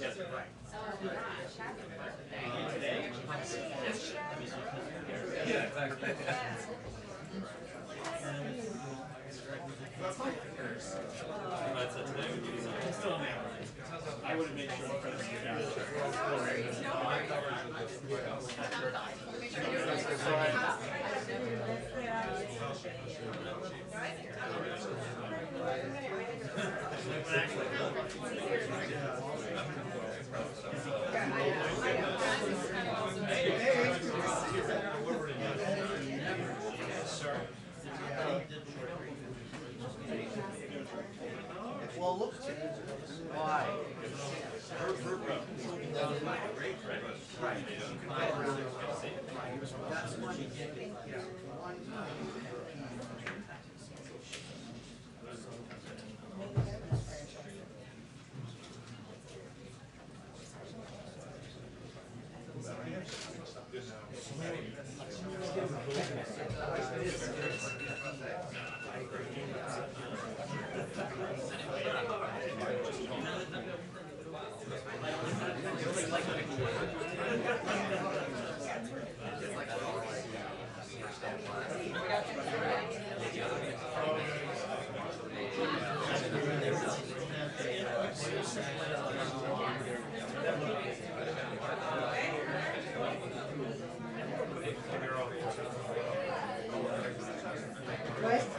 Yeah, exactly. That's it today. I would have made sure the president well, look, why? Right. That's one.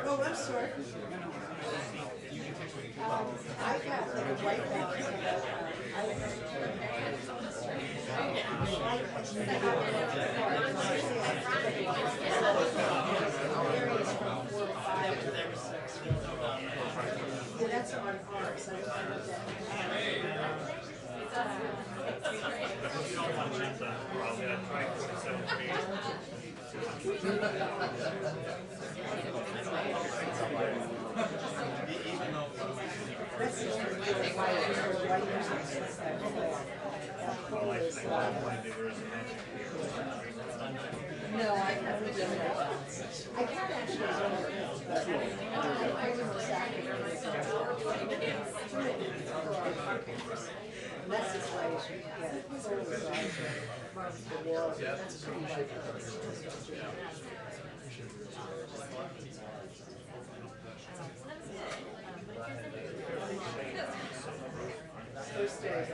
Oh, I'm sorry. I got like a white balance. That's on ours. I don't know that. you don't want to change that, probably I'd try 47 feet. No, I haven't done that. I can't actually do it. I was exactly. That's as light as you can get. It's always light. The wall. That's pretty light. First day.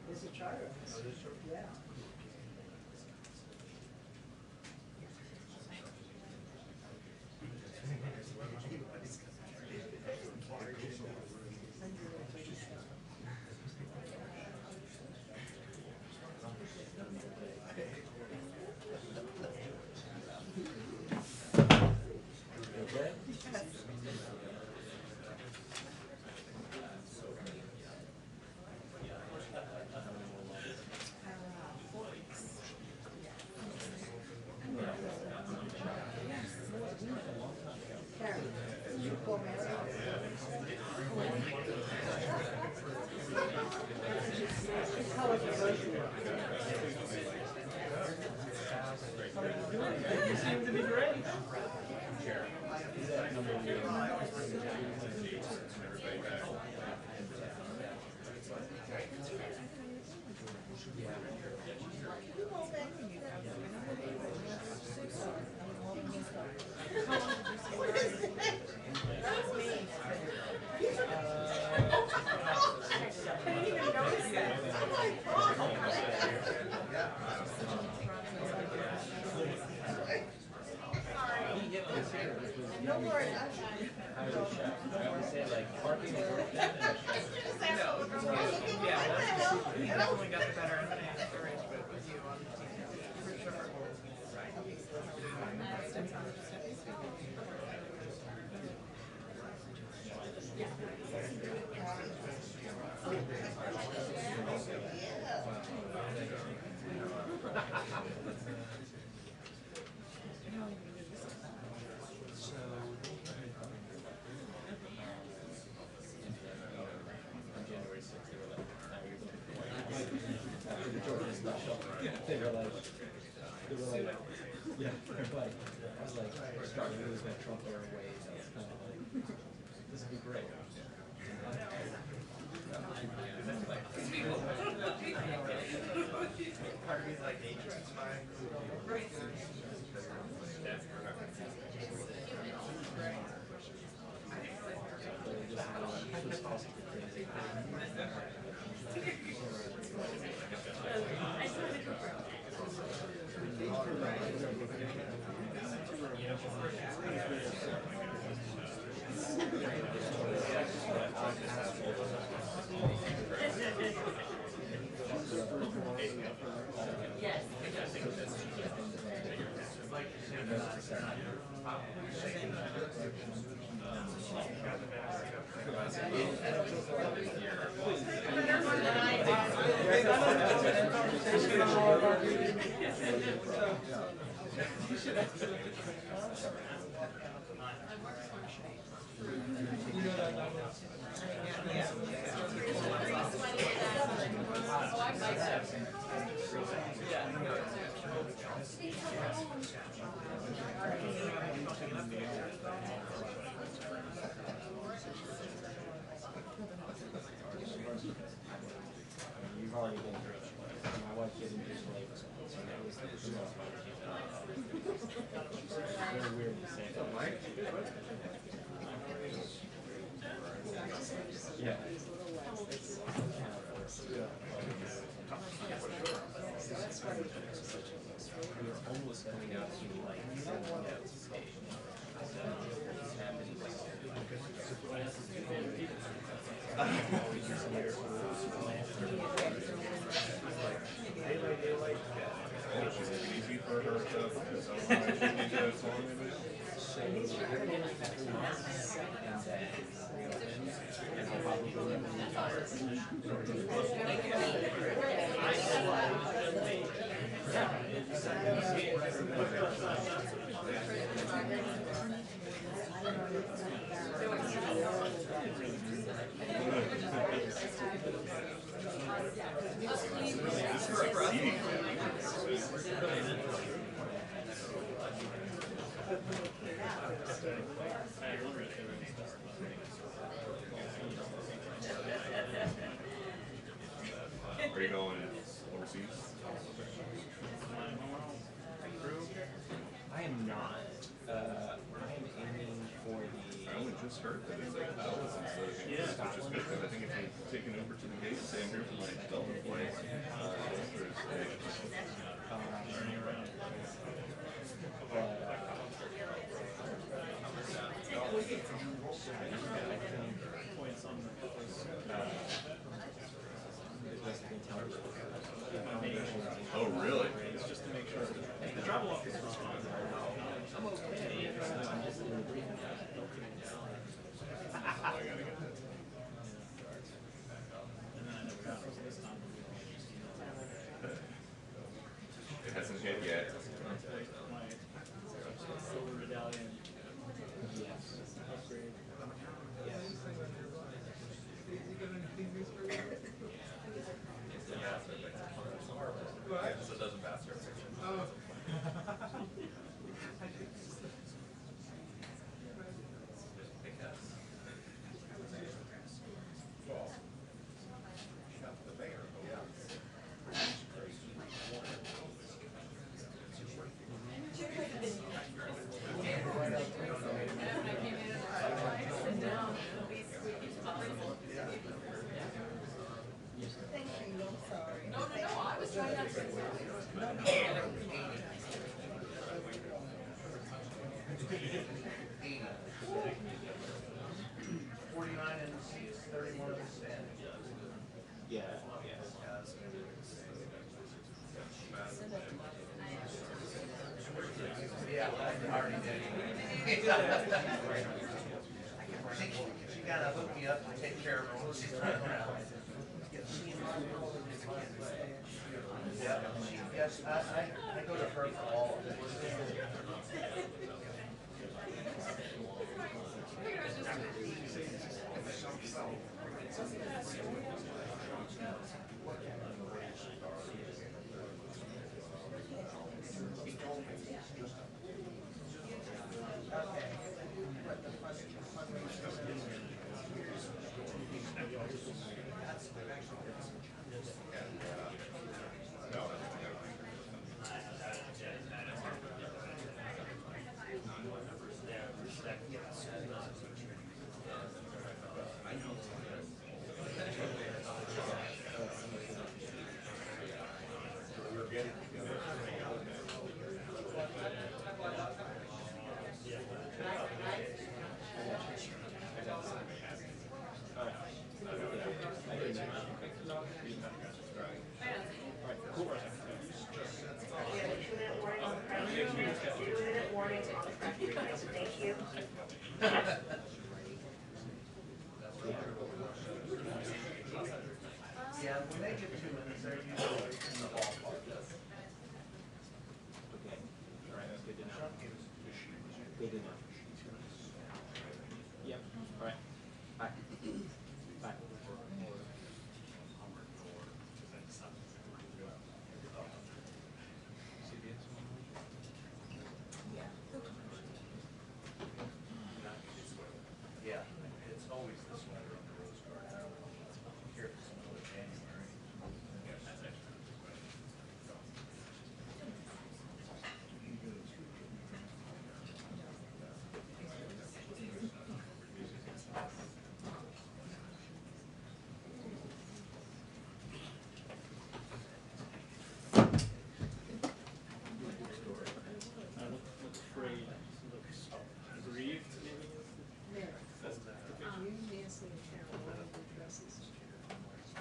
There's a charter. Yeah. You seem to be great. No worries. Yeah, we definitely got the better end of the arrangement with you on the team, for sure. They were like, yeah, they're like, I was like, starting to lose my Trump Airways. I was kind of like, this would be great. Part of me's like nature's fine. You've already been through it. My wife didn't just labor. So that was very weird to say. Yeah. It's almost coming out to like stage. Daylight. Easy for her to Are you going overseas? I am not. I am aiming for the. I only just heard that it's like hours instead of English, which is good because I think if you take an Uber to the gate, say I'm here for my Delta flight, Thursday. Oh, really? It's just to make sure the travel office is responsible. I'm okay. I gotta get that. And then I never got it this time. It hasn't hit yet. My silver medallion. Yes. Upgrade. So it doesn't pass your picture. Yeah, I already did. She gotta hook me up to take care of her when she's running around. Yeah, Yes, I go to her for all of it. Yeah, when they get 2 minutes, they're usually in the ballpark. Good enough. Yep. All right. Bye. Bye. Yeah, it's always the sweater on the Rose Garden. I don't know. Here it's middle of January.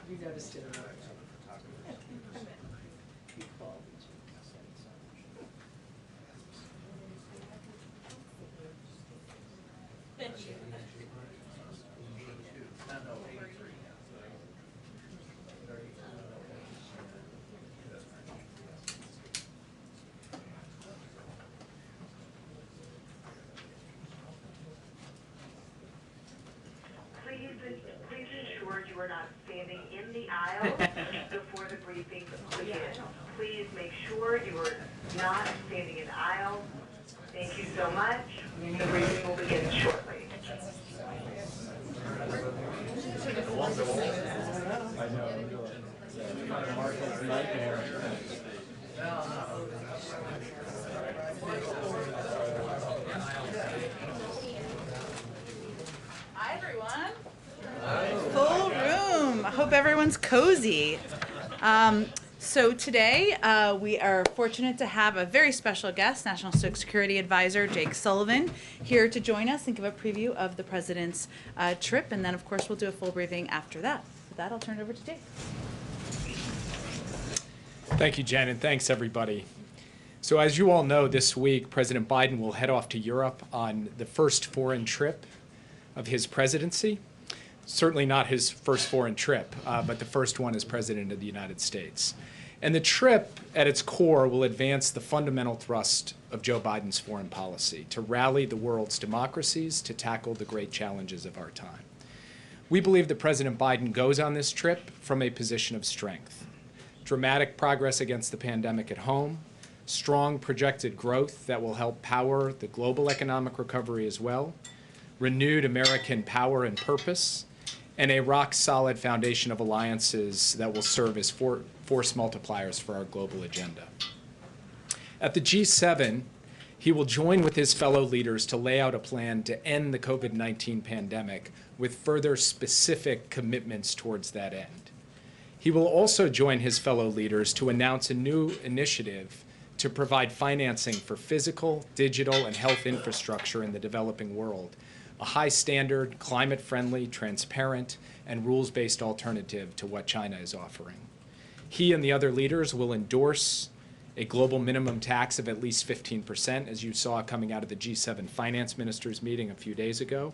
You noticed it. Please ensure you are not standing in the aisle before the briefing begins. Please make sure you are not standing in the aisle. Thank you so much. The briefing will begin shortly. Hi, everyone. Full room. I hope everyone's cozy. So today we are fortunate to have a very special guest, National Security Advisor Jake Sullivan, here to join us and give a preview of the President's trip. And then, of course, we'll do a full briefing after that. With that, I'll turn it over to Jake. Thank you, Jen, and thanks, everybody. So as you all know, this week, President Biden will head off to Europe on the first foreign trip of his presidency. Certainly not his first foreign trip, but the first one as President of the United States. And the trip, at its core, will advance the fundamental thrust of Joe Biden's foreign policy, to rally the world's democracies to tackle the great challenges of our time. We believe that President Biden goes on this trip from a position of strength. Dramatic progress against the pandemic at home, strong projected growth that will help power the global economic recovery as well, renewed American power and purpose, and a rock-solid foundation of alliances that will serve as force multipliers for our global agenda. At the G7, he will join with his fellow leaders to lay out a plan to end the COVID-19 pandemic with further specific commitments towards that end. He will also join his fellow leaders to announce a new initiative to provide financing for physical, digital, and health infrastructure in the developing world, a high-standard, climate-friendly, transparent, and rules-based alternative to what China is offering. He and the other leaders will endorse a global minimum tax of at least 15%, as you saw coming out of the G7 finance ministers meeting a few days ago.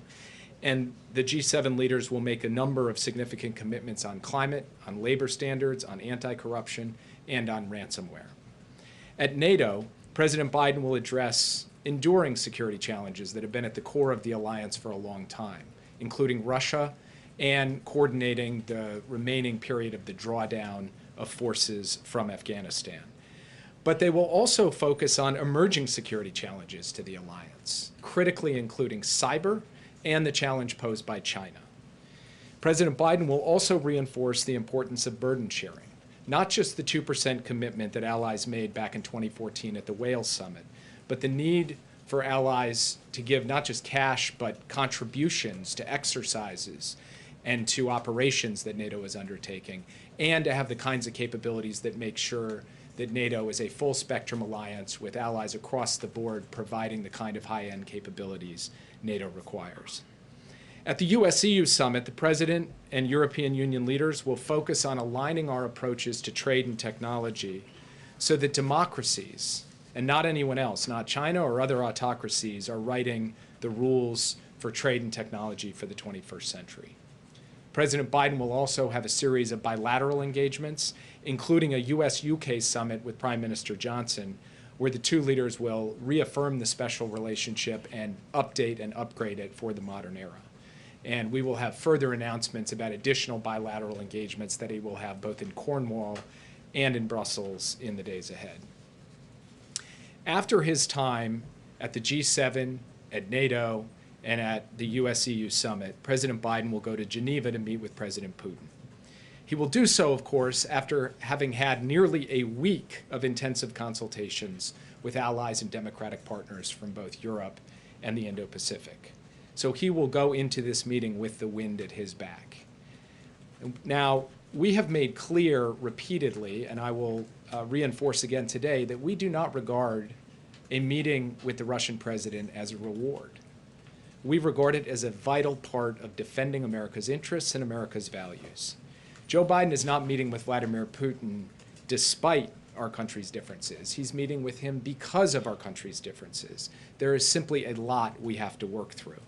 And the G7 leaders will make a number of significant commitments on climate, on labor standards, on anti-corruption, and on ransomware. At NATO, President Biden will address enduring security challenges that have been at the core of the alliance for a long time, including Russia and coordinating the remaining period of the drawdown of forces from Afghanistan. But they will also focus on emerging security challenges to the alliance, critically including cyber and the challenge posed by China. President Biden will also reinforce the importance of burden sharing, not just the 2% commitment that allies made back in 2014 at the Wales Summit, but the need for allies to give not just cash, but contributions to exercises and to operations that NATO is undertaking, and to have the kinds of capabilities that make sure that NATO is a full spectrum alliance with allies across the board providing the kind of high-end capabilities NATO requires. At the US-EU summit, the President and European Union leaders will focus on aligning our approaches to trade and technology so that democracies, and not anyone else, not China or other autocracies, are writing the rules for trade and technology for the 21st century. President Biden will also have a series of bilateral engagements, including a US-UK summit with Prime Minister Johnson, where the two leaders will reaffirm the special relationship and update and upgrade it for the modern era. And we will have further announcements about additional bilateral engagements that he will have both in Cornwall and in Brussels in the days ahead. After his time at the G7, at NATO, and at the US-EU summit, President Biden will go to Geneva to meet with President Putin. He will do so, of course, after having had nearly a week of intensive consultations with allies and democratic partners from both Europe and the Indo-Pacific. So he will go into this meeting with the wind at his back. Now, we have made clear repeatedly, and I will reinforce again today, that we do not regard a meeting with the Russian president as a reward. We regard it as a vital part of defending America's interests and America's values. Joe Biden is not meeting with Vladimir Putin despite our country's differences. He's meeting with him because of our country's differences. There is simply a lot we have to work through.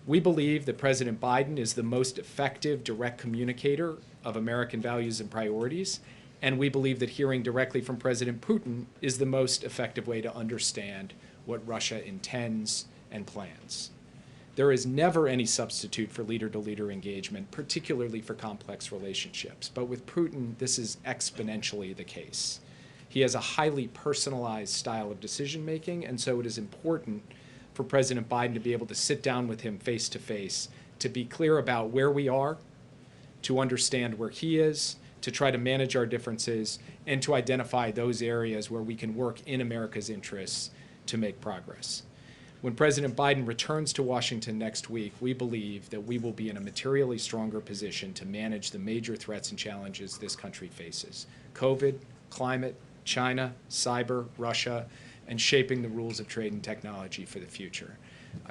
We believe that President Biden is the most effective direct communicator of American values and priorities, and we believe that hearing directly from President Putin is the most effective way to understand what Russia intends and plans. There is never any substitute for leader-to-leader engagement, particularly for complex relationships. But with Putin, this is exponentially the case. He has a highly personalized style of decision-making, and so it is important for President Biden to be able to sit down with him face-to-face, to be clear about where we are, to understand where he is, to try to manage our differences, and to identify those areas where we can work in America's interests to make progress. When President Biden returns to Washington next week, we believe that we will be in a materially stronger position to manage the major threats and challenges this country faces: COVID, climate, China, cyber, Russia, and shaping the rules of trade and technology for the future.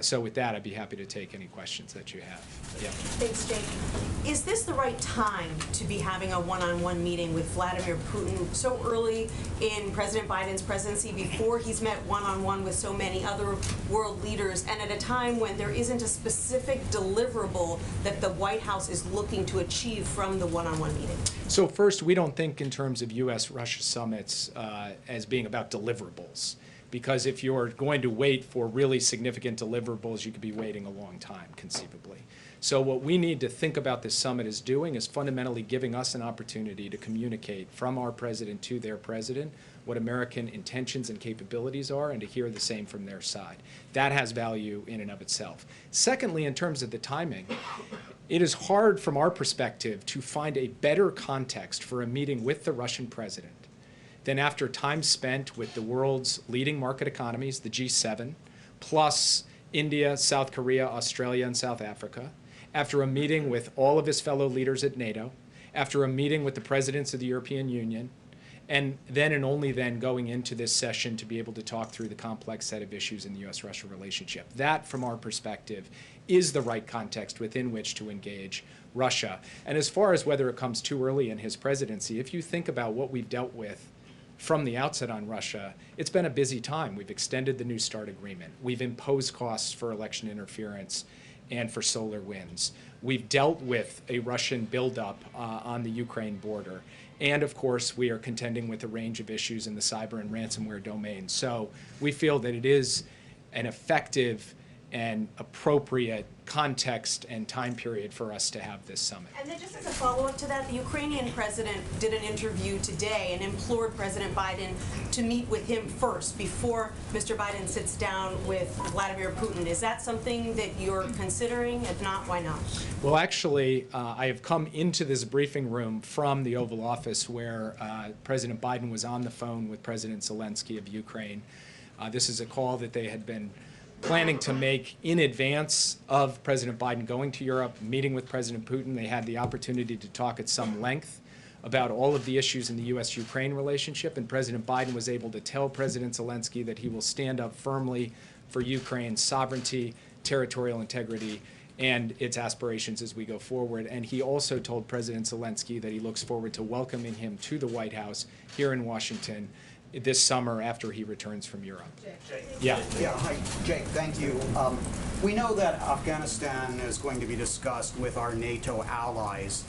So with that, I'd be happy to take any questions that you have. Yeah. Thanks, Jake. Is this the right time to be having a one-on-one meeting with Vladimir Putin so early in President Biden's presidency, before he's met one-on-one with so many other world leaders, and at a time when there isn't a specific deliverable that the White House is looking to achieve from the one-on-one meeting? So first, we don't think in terms of U.S.-Russia summits as being about deliverables. Because if you're going to wait for really significant deliverables, you could be waiting a long time, conceivably. So what we need to think about this summit is doing is fundamentally giving us an opportunity to communicate from our president to their president what American intentions and capabilities are, and to hear the same from their side. That has value in and of itself. Secondly, in terms of the timing, it is hard from our perspective to find a better context for a meeting with the Russian president than after time spent with the world's leading market economies, the G7, plus India, South Korea, Australia, and South Africa, after a meeting with all of his fellow leaders at NATO, after a meeting with the presidents of the European Union, and then and only then going into this session to be able to talk through the complex set of issues in the U.S.-Russia relationship. That, from our perspective, is the right context within which to engage Russia. And as far as whether it comes too early in his presidency, if you think about what we've dealt with from the outset on Russia, it's been a busy time. We've extended the New START agreement. We've imposed costs for election interference and for solar winds. We've dealt with a Russian buildup on the Ukraine border. And of course, we are contending with a range of issues in the cyber and ransomware domain. So we feel that it is an effective and appropriate context and time period for us to have this summit. And then just as a follow-up to that, the Ukrainian president did an interview today and implored President Biden to meet with him first before Mr. Biden sits down with Vladimir Putin. Is that something that you're considering? If not, why not? Well, actually, I have come into this briefing room from the Oval Office where President Biden was on the phone with President Zelensky of Ukraine. This is a call that they had been planning to make in advance of President Biden going to Europe, meeting with President Putin. They had the opportunity to talk at some length about all of the issues in the U.S.-Ukraine relationship, and President Biden was able to tell President Zelensky that he will stand up firmly for Ukraine's sovereignty, territorial integrity, and its aspirations as we go forward. And he also told President Zelensky that he looks forward to welcoming him to the White House here in Washington this summer after he returns from Europe. Yeah. Yeah, hi, Jake, thank you. We know that Afghanistan is going to be discussed with our NATO allies.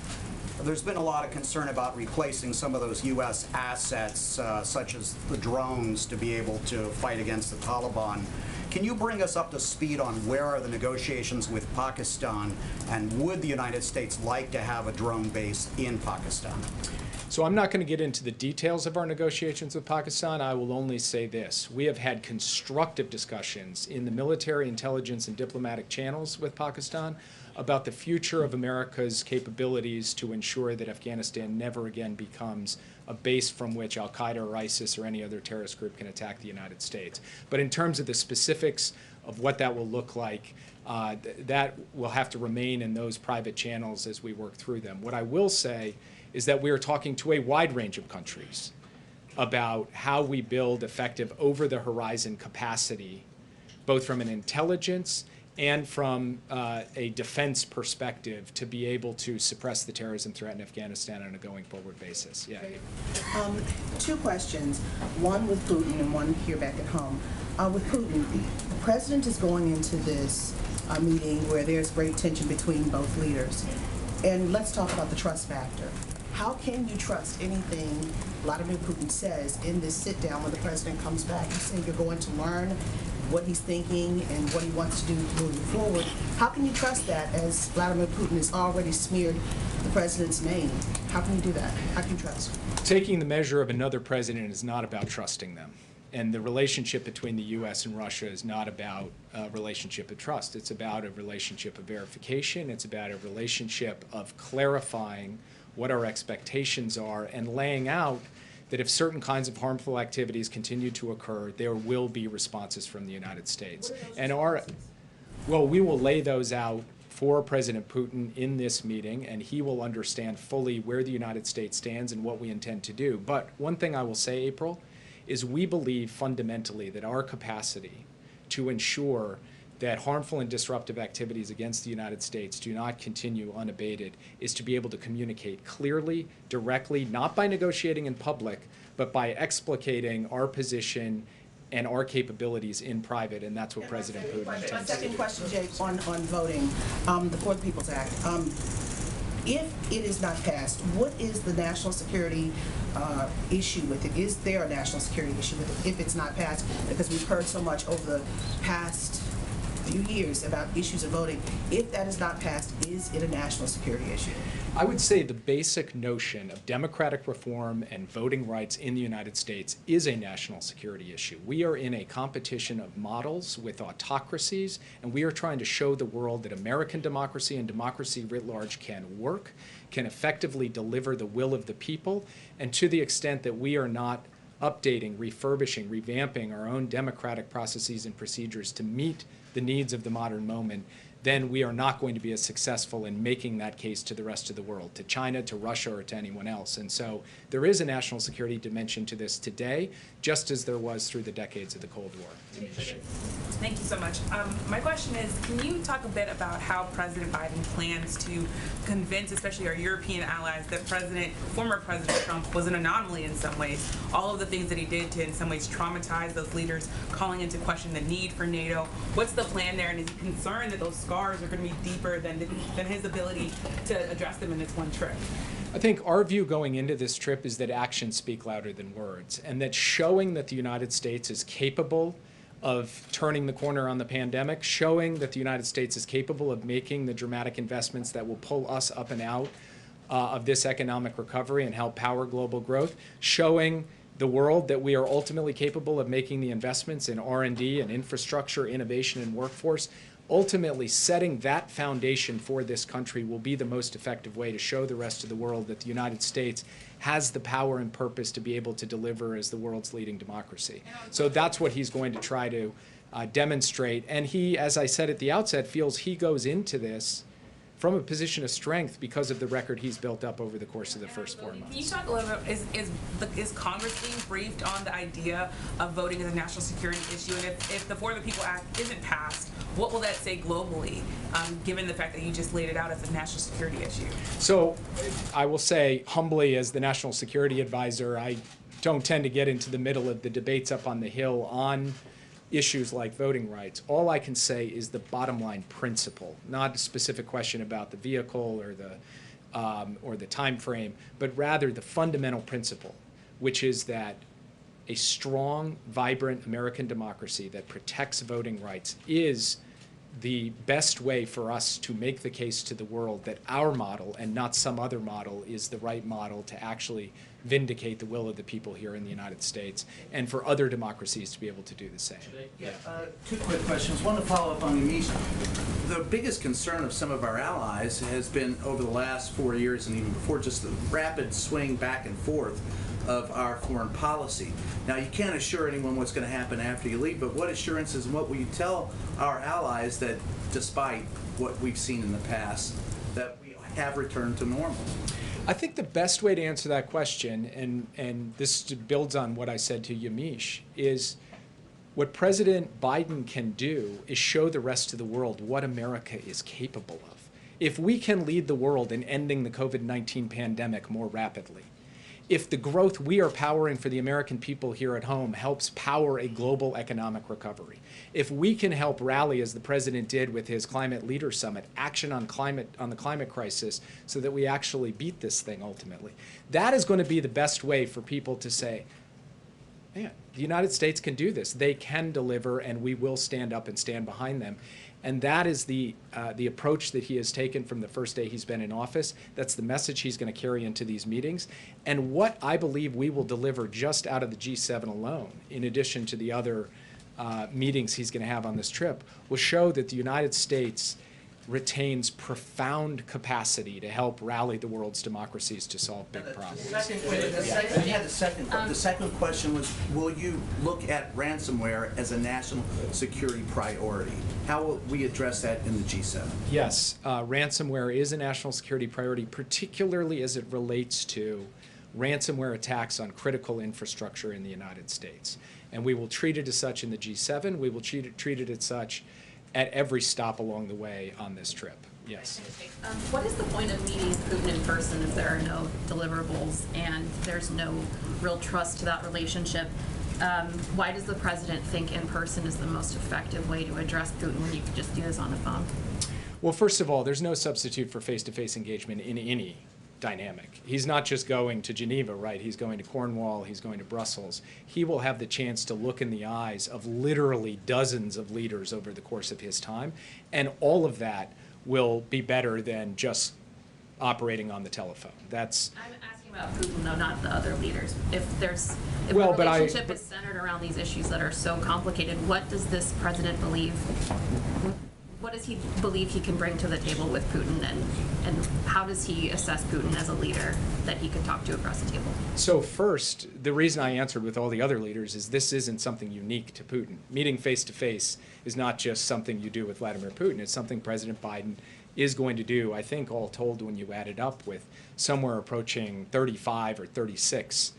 There's been a lot of concern about replacing some of those U.S. assets, such as the drones, to be able to fight against the Taliban. Can you bring us up to speed on where are the negotiations with Pakistan, and would the United States like to have a drone base in Pakistan? So I'm not going to get into the details of our negotiations with Pakistan. I will only say this. We have had constructive discussions in the military, intelligence, and diplomatic channels with Pakistan about the future of America's capabilities to ensure that Afghanistan never again becomes a base from which al-Qaeda or ISIS or any other terrorist group can attack the United States. But in terms of the specifics of what that will look like, that will have to remain in those private channels as we work through them. What I will say is that we are talking to a wide range of countries about how we build effective over-the-horizon capacity, both from an intelligence and from a defense perspective, to be able to suppress the terrorism threat in Afghanistan on a going-forward basis. Yeah. Two questions, one with Putin and one here back at home. With Putin, the president is going into this meeting where there's great tension between both leaders. And let's talk about the trust factor. How can you trust anything Vladimir Putin says in this sit-down when the president comes back? You say you're going to learn what he's thinking and what he wants to do moving forward. How can you trust that as Vladimir Putin has already smeared the president's name? How can you do that? How can you trust? Taking the measure of another president is not about trusting them. And the relationship between the U.S. and Russia is not about a relationship of trust. It's about a relationship of verification. It's about a relationship of clarifying what our expectations are and laying out that if certain kinds of harmful activities continue to occur, there will be responses from the United States. And we will lay those out for President Putin in this meeting, and he will understand fully where the United States stands and what we intend to do. But one thing I will say, April, is we believe fundamentally that our capacity to ensure that harmful and disruptive activities against the United States do not continue unabated is to be able to communicate clearly, directly, not by negotiating in public, but by explicating our position and our capabilities in private, and that's what President Putin intends to do. Second question, Jake, on voting, the For the People's Act. If it is not passed, what is the national security issue with it? Is there a national security issue with it if it's not passed? Because we've heard so much over the past few years about issues of voting. If that is not passed, is it a national security issue? I would say the basic notion of democratic reform and voting rights in the United States is a national security issue. We are in a competition of models with autocracies, and we are trying to show the world that American democracy and democracy writ large can work, can effectively deliver the will of the people, and to the extent that we are not updating, refurbishing, revamping our own democratic processes and procedures to meet the needs of the modern moment, then we are not going to be as successful in making that case to the rest of the world, to China, to Russia, or to anyone else. And so there is a national security dimension to this today, just as there was through the decades of the Cold War. Thank you so much. My question is, can you talk a bit about how President Biden plans to convince, especially our European allies, that former President Trump was an anomaly in some ways? All of the things that he did to, in some ways, traumatize those leaders, calling into question the need for NATO. What's the plan there, and is he concerned that those scars are going to be deeper than his ability to address them in this one trip? I think our view going into this trip is that actions speak louder than words, and that showing that the United States is capable of turning the corner on the pandemic, showing that the United States is capable of making the dramatic investments that will pull us up and out of this economic recovery and help power global growth, showing the world that we are ultimately capable of making the investments in R&D and infrastructure, innovation, and workforce. Ultimately, setting that foundation for this country will be the most effective way to show the rest of the world that the United States has the power and purpose to be able to deliver as the world's leading democracy. So that's what he's going to try to demonstrate. And he, as I said at the outset, feels he goes into this from a position of strength because of the record he's built up over the course of the first 4 months. Can you talk a little bit, is Congress being briefed on the idea of voting as a national security issue? And if the For the People Act isn't passed, what will that say globally, given the fact that you just laid it out as a national security issue? So I will say humbly, as the National Security Advisor, I don't tend to get into the middle of the debates up on the Hill on issues like voting rights. All I can say is the bottom line principle, not a specific question about the vehicle or the time frame, but rather the fundamental principle, which is that a strong, vibrant American democracy that protects voting rights is the best way for us to make the case to the world that our model and not some other model is the right model to actually vindicate the will of the people here in the United States, and for other democracies to be able to do the same. Yeah, two quick questions. One to follow up on Amish. The biggest concern of some of our allies has been over the last 4 years and even before, just the rapid swing back and forth of our foreign policy. Now, you can't assure anyone what's going to happen after you leave, but what assurances and what will you tell our allies that despite what we've seen in the past, that we have returned to normal? I think the best way to answer that question, and this builds on what I said to Yamish, is what President Biden can do is show the rest of the world what America is capable of. If we can lead the world in ending the COVID-19 pandemic more rapidly, if the growth we are powering for the American people here at home helps power a global economic recovery, if we can help rally, as the president did with his Climate Leader Summit, action on the climate crisis so that we actually beat this thing ultimately, that is going to be the best way for people to say, man, the United States can do this. They can deliver, and we will stand up and stand behind them. And that is the approach that he has taken from the first day he's been in office. That's the message he's going to carry into these meetings. And what I believe we will deliver just out of the G7 alone, in addition to the other meetings he's going to have on this trip, will show that the United States retains profound capacity to help rally the world's democracies to solve big problems. The second question was, will you look at ransomware as a national security priority? How will we address that in the G7? Yes, ransomware is a national security priority, particularly as it relates to ransomware attacks on critical infrastructure in the United States. And we will treat it as such in the G7. We will treat it as such at every stop along the way on this trip. Yes. What is the point of meeting Putin in person if there are no deliverables and there's no real trust to that relationship? Why does the president think in person is the most effective way to address Putin when you could just do this on the phone? Well, first of all, there's no substitute for face-to-face engagement in any dynamic. He's not just going to Geneva, right? He's going to Cornwall, he's going to Brussels. He will have the chance to look in the eyes of literally dozens of leaders over the course of his time, and all of that will be better than just operating on the telephone. That's... I'm asking about Putin, though, not the other leaders. If the relationship is centered around these issues that are so complicated, what does this president believe? What does he believe he can bring to the table with Putin, and how does he assess Putin as a leader that he can talk to across the table? So first, the reason I answered with all the other leaders is this isn't something unique to Putin. Meeting face-to-face is not just something you do with Vladimir Putin. It's something President Biden is going to do, I think all told, when you add it up, with somewhere approaching 35 or 36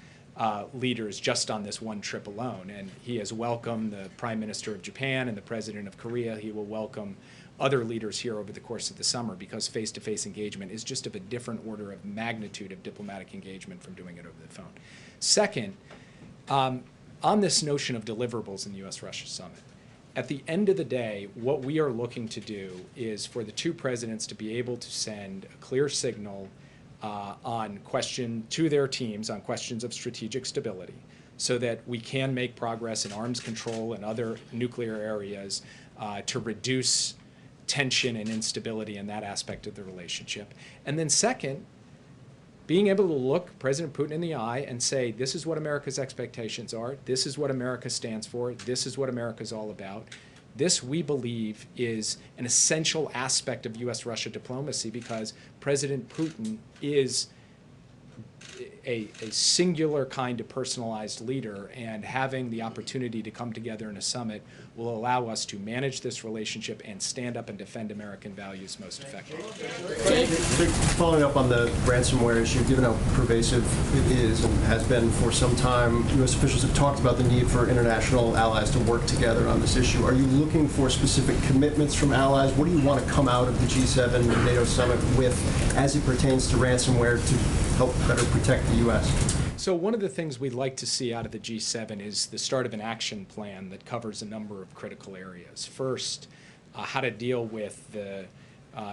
leaders just on this one trip alone. And he has welcomed the Prime Minister of Japan and the President of Korea. He will welcome other leaders here over the course of the summer, because face-to-face engagement is just of a different order of magnitude of diplomatic engagement from doing it over the phone. Second, on this notion of deliverables in the U.S.-Russia summit, at the end of the day, what we are looking to do is for the two presidents to be able to send a clear signal to their teams on questions of strategic stability, so that we can make progress in arms control and other nuclear areas to reduce tension and instability in that aspect of the relationship. And then second, being able to look President Putin in the eye and say, this is what America's expectations are, this is what America stands for, this is what America's all about. This, we believe, is an essential aspect of U.S.-Russia diplomacy, because President Putin is a singular kind of personalized leader, and having the opportunity to come together in a summit will allow us to manage this relationship and stand up and defend American values most effectively. Following up on the ransomware issue, given how pervasive it is and has been for some time, U.S. officials have talked about the need for international allies to work together on this issue. Are you looking for specific commitments from allies? What do you want to come out of the G7 and NATO summit with as it pertains to ransomware to help better protect the U.S.? So one of the things we'd like to see out of the G7 is the start of an action plan that covers a number of critical areas. First, how to deal with the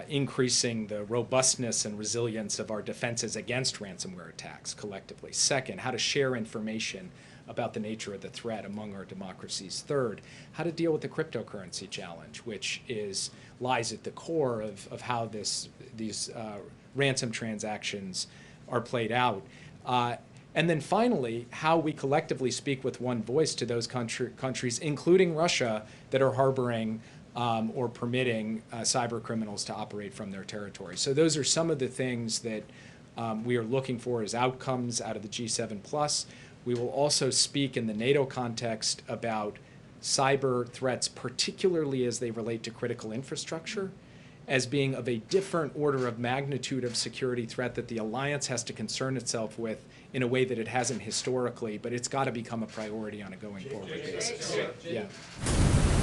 increasing the robustness and resilience of our defenses against ransomware attacks collectively. Second, how to share information about the nature of the threat among our democracies. Third, how to deal with the cryptocurrency challenge, which lies at the core of how these ransom transactions are played out. And then finally, how we collectively speak with one voice to those countries, including Russia, that are harboring or permitting cyber criminals to operate from their territory. So those are some of the things that we are looking for as outcomes out of the G7+. We will also speak in the NATO context about cyber threats, particularly as they relate to critical infrastructure, as being of a different order of magnitude of security threat that the alliance has to concern itself with in a way that it hasn't historically, but it's got to become a priority on a going forward basis. Yeah.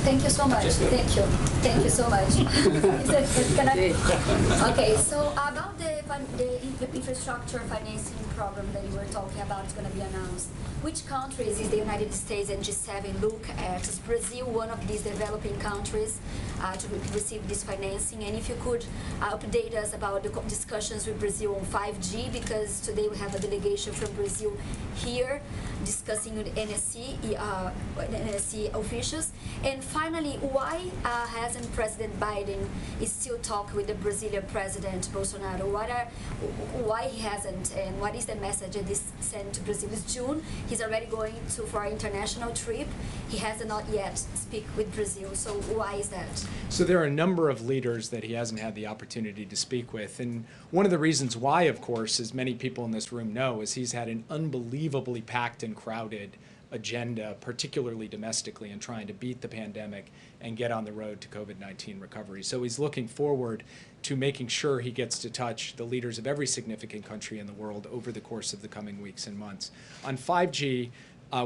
Thank you so much. Thank you. Thank you so much. Okay, so about the infrastructure financing program that you were talking about is going to be announced. Which countries is the United States and G7 look at? Is Brazil one of these developing countries to receive this financing? And if you could update us about the discussions with Brazil on 5G, because today we have a delegation from Brazil here discussing with NSC officials. And finally, why hasn't President Biden still talking with the Brazilian President Bolsonaro? Why he hasn't, and what is the message that is sent to Brazil? It's June. He's already going for an international trip. He has not yet speak with Brazil. So why is that? So there are a number of leaders that he hasn't had the opportunity to speak with. And one of the reasons why, of course, as many people in this room know, is he's had an unbelievably packed and crowded agenda, particularly domestically, in trying to beat the pandemic and get on the road to COVID-19 recovery. So he's looking forward to making sure he gets to touch the leaders of every significant country in the world over the course of the coming weeks and months. On 5G,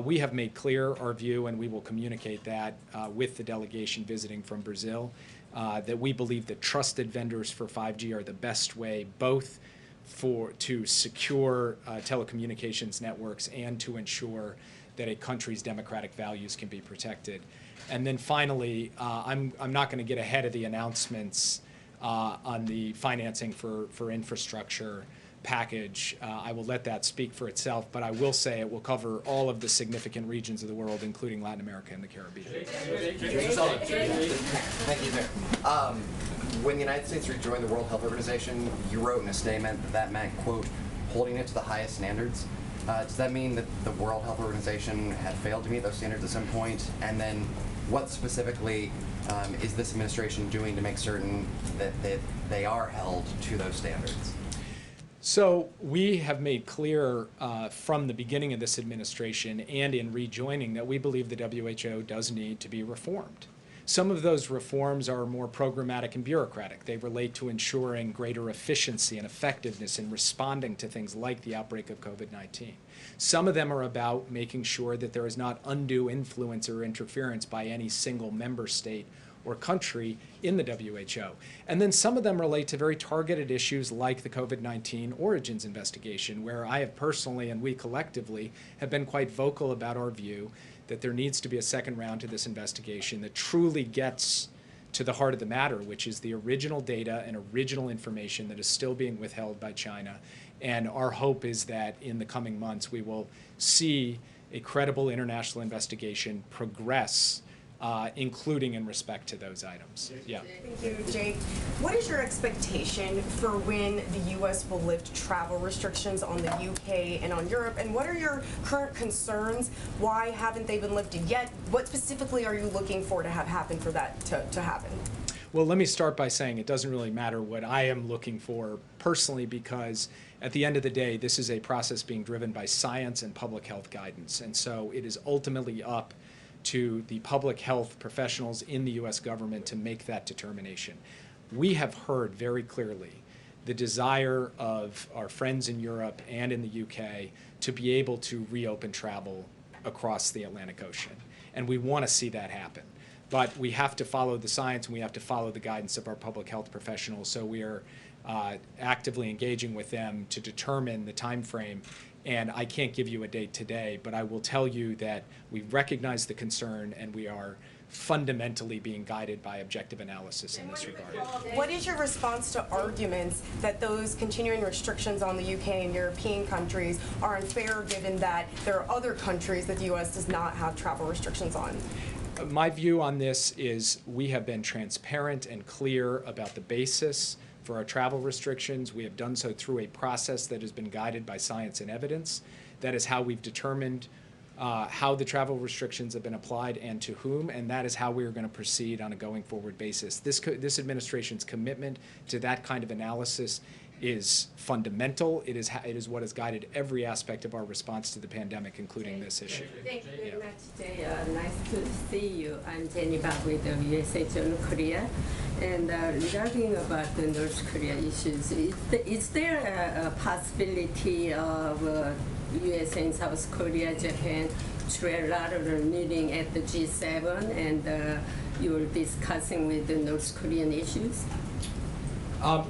we have made clear our view, and we will communicate that with the delegation visiting from Brazil, that we believe that trusted vendors for 5G are the best way both to secure telecommunications networks and to ensure that a country's democratic values can be protected. And then finally, I'm not going to get ahead of the announcements on the financing for infrastructure package. I will let that speak for itself, but I will say it will cover all of the significant regions of the world, including Latin America and the Caribbean. Jake Sullivan. Thank you, sir. When the United States rejoined the World Health Organization, you wrote in a statement that meant, quote, holding it to the highest standards. Does that mean that the World Health Organization had failed to meet those standards at some point? And then what specifically is this administration doing to make certain that they are held to those standards? So we have made clear from the beginning of this administration and in rejoining that we believe the WHO does need to be reformed. Some of those reforms are more programmatic and bureaucratic. They relate to ensuring greater efficiency and effectiveness in responding to things like the outbreak of COVID-19. Some of them are about making sure that there is not undue influence or interference by any single member state or country in the WHO. And then some of them relate to very targeted issues like the COVID-19 origins investigation, where I have personally and we collectively have been quite vocal about our view that there needs to be a second round to this investigation that truly gets to the heart of the matter, which is the original data and original information that is still being withheld by China, And our hope is that in the coming months we will see a credible international investigation progress, including in respect to those items. Yeah. Thank you, Jake. What is your expectation for when the U.S. will lift travel restrictions on the UK and on Europe? And what are your current concerns? Why haven't they been lifted yet? What specifically are you looking for to have happen for that to happen? Well, let me start by saying it doesn't really matter what I am looking for personally, because at the end of the day, this is a process being driven by science and public health guidance. And so it is ultimately up to the public health professionals in the U.S. government to make that determination. We have heard very clearly the desire of our friends in Europe and in the UK to be able to reopen travel across the Atlantic Ocean. And we want to see that happen. But we have to follow the science and we have to follow the guidance of our public health professionals. So we are actively engaging with them to determine the time frame. And I can't give you a date today, but I will tell you that we recognize the concern and we are fundamentally being guided by objective analysis in this regard. What is your response to arguments that those continuing restrictions on the UK and European countries are unfair, given that there are other countries that the U.S. does not have travel restrictions on? My view on this is we have been transparent and clear about the basis for our travel restrictions. We have done so through a process that has been guided by science and evidence. That is how we've determined how the travel restrictions have been applied and to whom, and that is how we are going to proceed on a going forward basis. This administration's commitment to that kind of analysis is fundamental. It is what has guided every aspect of our response to the pandemic, including this issue. Thank you very much, Jay. Nice to see you. I'm Jenny Psaki with the USA Journal Korea. And regarding about the North Korea issues, is there a possibility of US and South Korea, Japan, trilateral meeting at the G7 and you're discussing with the North Korean issues?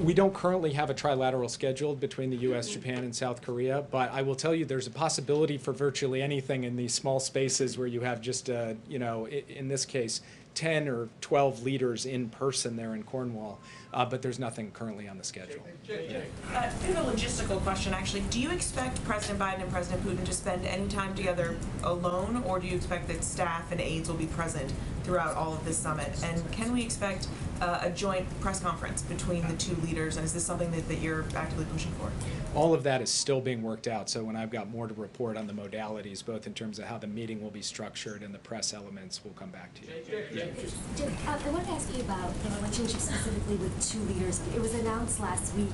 We don't currently have a trilateral scheduled between the U.S., Japan, and South Korea, but I will tell you there's a possibility for virtually anything in these small spaces where you have just, in this case, 10 or 12 leaders in person there in Cornwall, but there's nothing currently on the schedule. Yeah. Kind of a logistical question, actually. Do you expect President Biden and President Putin to spend any time together alone, or do you expect that staff and aides will be present throughout all of this summit? And can we expect a joint press conference between the two leaders, and is this something that you're actively pushing for? All of that is still being worked out, so when I've got more to report on the modalities, both in terms of how the meeting will be structured and the press elements, we'll come back to you. Yeah. Jim, I want to ask you about the relationship specifically with two leaders. It was announced last week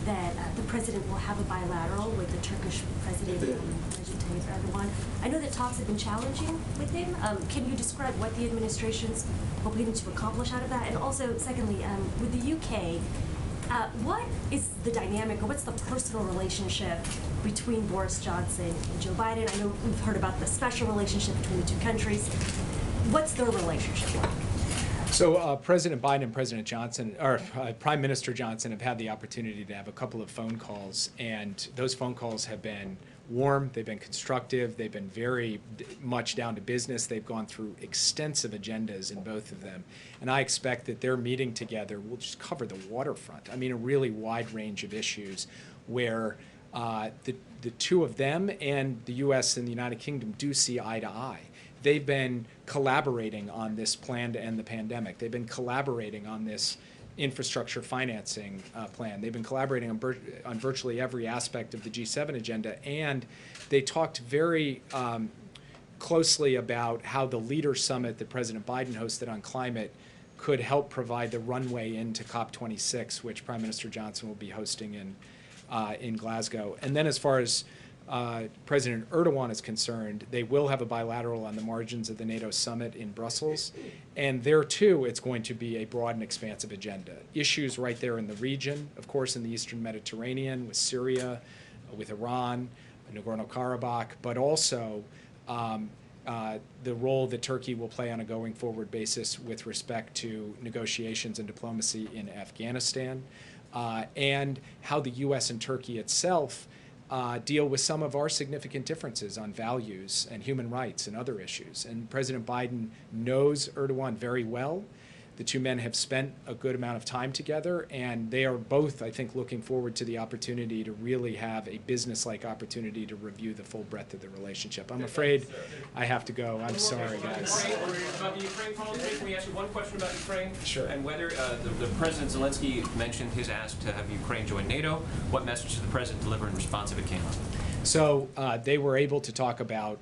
that the president will have a bilateral with the Turkish president, Recep Tayyip Erdogan. I know that talks have been challenging with him. Can you describe what the administration's hoping to accomplish out of that? And also, secondly, with the UK, what is the dynamic, or what's the personal relationship between Boris Johnson and Joe Biden? I know we've heard about the special relationship between the two countries. What's their relationship like? So President Biden and President Johnson, or Prime Minister Johnson, have had the opportunity to have a couple of phone calls, and those phone calls have been warm, they've been constructive, they've been very much down to business. They've gone through extensive agendas in both of them. And I expect that their meeting together will just cover the waterfront. I mean, a really wide range of issues where the two of them and the U.S. and the United Kingdom do see eye to eye. They've been collaborating on this plan to end the pandemic. They've been collaborating on this infrastructure financing plan. They've been collaborating on virtually every aspect of the G7 agenda, and they talked very closely about how the Leader Summit that President Biden hosted on climate could help provide the runway into COP26, which Prime Minister Johnson will be hosting in Glasgow. And then as far as President Erdogan is concerned, they will have a bilateral on the margins of the NATO summit in Brussels. And there, too, it's going to be a broad and expansive agenda. Issues right there in the region, of course, in the Eastern Mediterranean, with Syria, with Iran, Nagorno-Karabakh, but also the role that Turkey will play on a going forward basis with respect to negotiations and diplomacy in Afghanistan, and how the U.S. and Turkey itself deal with some of our significant differences on values and human rights and other issues. And President Biden knows Erdogan very well. The two men have spent a good amount of time together, and they are both, I think, looking forward to the opportunity to really have a business-like opportunity to review the full breadth of the relationship. I'm afraid I have to go. I'm sorry, guys. About the Ukraine policy, can we ask you one question about Ukraine? Sure. And whether the President Zelensky mentioned his ask to have Ukraine join NATO. What message did the President deliver in response if it came up? So they were able to talk about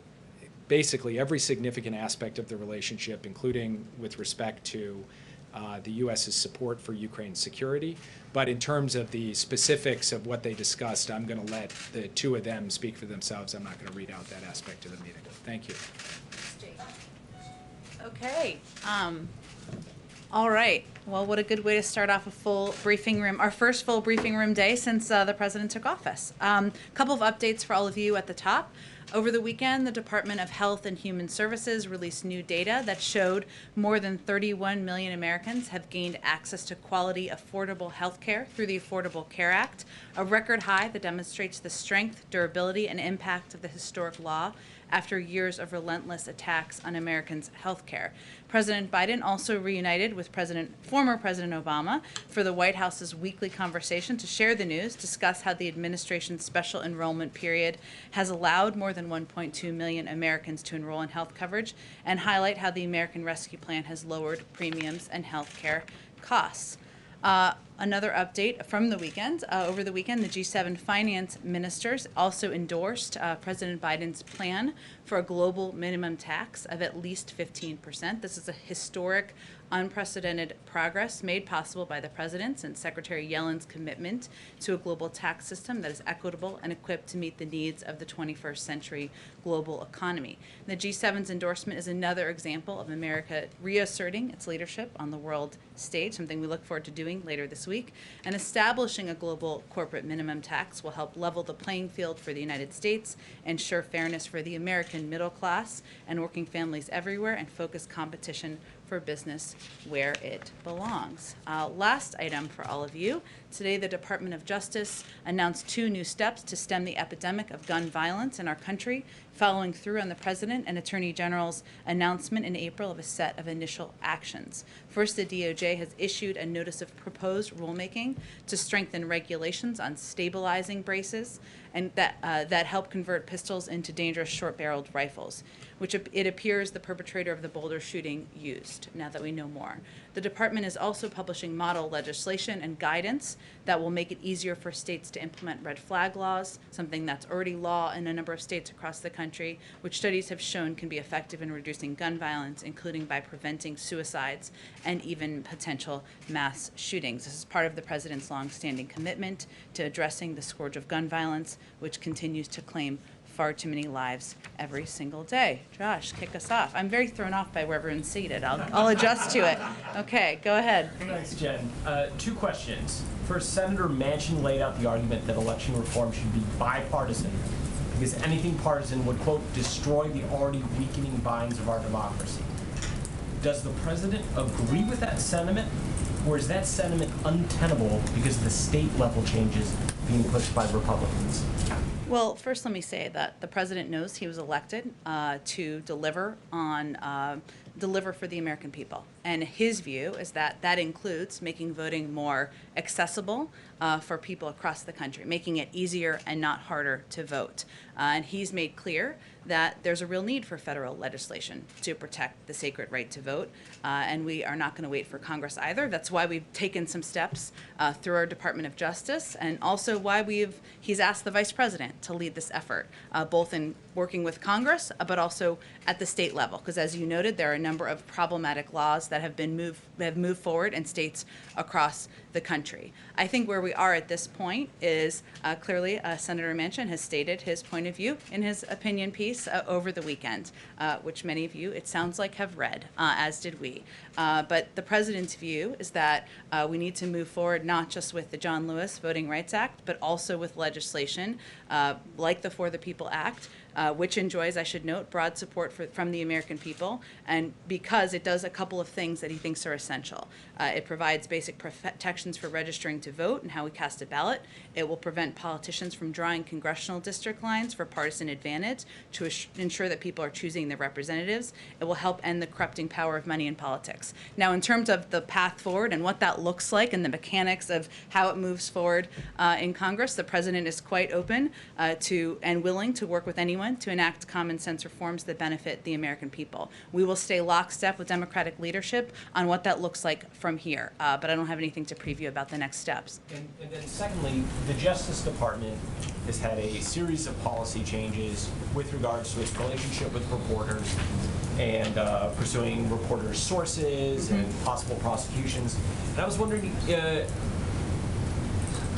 basically every significant aspect of the relationship, including with respect to the U.S.'s support for Ukraine's security. But in terms of the specifics of what they discussed, I'm going to let the two of them speak for themselves. I'm not going to read out that aspect of the meeting. Thank you. Okay. All right. Well, what a good way to start off a full briefing room, our first full briefing room day since the president took office. A couple of updates for all of you at the top. Over the weekend, the Department of Health and Human Services released new data that showed more than 31 million Americans have gained access to quality, affordable health care through the Affordable Care Act, a record high that demonstrates the strength, durability, and impact of the historic law after years of relentless attacks on Americans' health care. President Biden also reunited with former President Obama for the White House's weekly conversation to share the news, discuss how the administration's special enrollment period has allowed more than 1.2 million Americans to enroll in health coverage, and highlight how the American Rescue Plan has lowered premiums and health care costs. Another update from the weekend. Over the weekend, the G7 finance ministers also endorsed President Biden's plan for a global minimum tax of at least 15%. This is a historic, unprecedented progress made possible by the president and Secretary Yellen's commitment to a global tax system that is equitable and equipped to meet the needs of the 21st century global economy. The G7's endorsement is another example of America reasserting its leadership on the world stage, something we look forward to doing later this week. And establishing a global corporate minimum tax will help level the playing field for the United States, ensure fairness for the American middle class and working families everywhere, and focus competition for business where it belongs. Last item for all of you. Today, the Department of Justice announced 2 new steps to stem the epidemic of gun violence in our country, following through on the President and Attorney General's announcement in April of a set of initial actions. First, the DOJ has issued a notice of proposed rulemaking to strengthen regulations on stabilizing braces and that help convert pistols into dangerous short-barreled rifles, which it appears the perpetrator of the Boulder shooting used, now that we know more. The department is also publishing model legislation and guidance that will make it easier for states to implement red flag laws, something that's already law in a number of states across the country, which studies have shown can be effective in reducing gun violence, including by preventing suicides and even potential mass shootings. This is part of the president's longstanding commitment to addressing the scourge of gun violence, which continues to claim far too many lives every single day. Josh, kick us off. I'm very thrown off by where everyone's seated. I'll adjust to it. Okay, go ahead. Thanks, Jen. 2 questions. First, Senator Manchin laid out the argument that election reform should be bipartisan because anything partisan would, quote, destroy the already weakening binds of our democracy. Does the president agree with that sentiment, or is that sentiment untenable because of the state level changes being pushed by Republicans? Well, first let me say that the president knows he was elected to deliver for the American people. And his view is that that includes making voting more accessible for people across the country, making it easier and not harder to vote. And he's made clear that there's a real need for federal legislation to protect the sacred right to vote. And we are not going to wait for Congress either. That's why we've taken some steps through our Department of Justice, and also why he's asked the Vice President to lead this effort, both in working with Congress, but also at the state level. Because as you noted, there are a number of problematic laws that have moved forward in states across the country. I think where we are at this point is clearly Senator Manchin has stated his point of view in his opinion piece over the weekend, which many of you, it sounds like, have read, as did we. But the president's view is that we need to move forward not just with the John Lewis Voting Rights Act, but also with legislation like the For the People Act which enjoys, I should note, broad support from the American people, and because it does a couple of things that he thinks are essential. It provides basic protections for registering to vote and how we cast a ballot. It will prevent politicians from drawing congressional district lines for partisan advantage to ensure that people are choosing their representatives. It will help end the corrupting power of money in politics. Now, in terms of the path forward and what that looks like and the mechanics of how it moves forward in Congress, the president is quite open to and willing to work with anyone to enact common sense reforms that benefit the American people. We will stay lockstep with Democratic leadership on what that looks like from here, but I don't have anything to preview about the next steps. And then secondly, the Justice Department has had a series of policy changes with regards to its relationship with reporters and pursuing reporters' sources and possible prosecutions. And I was wondering,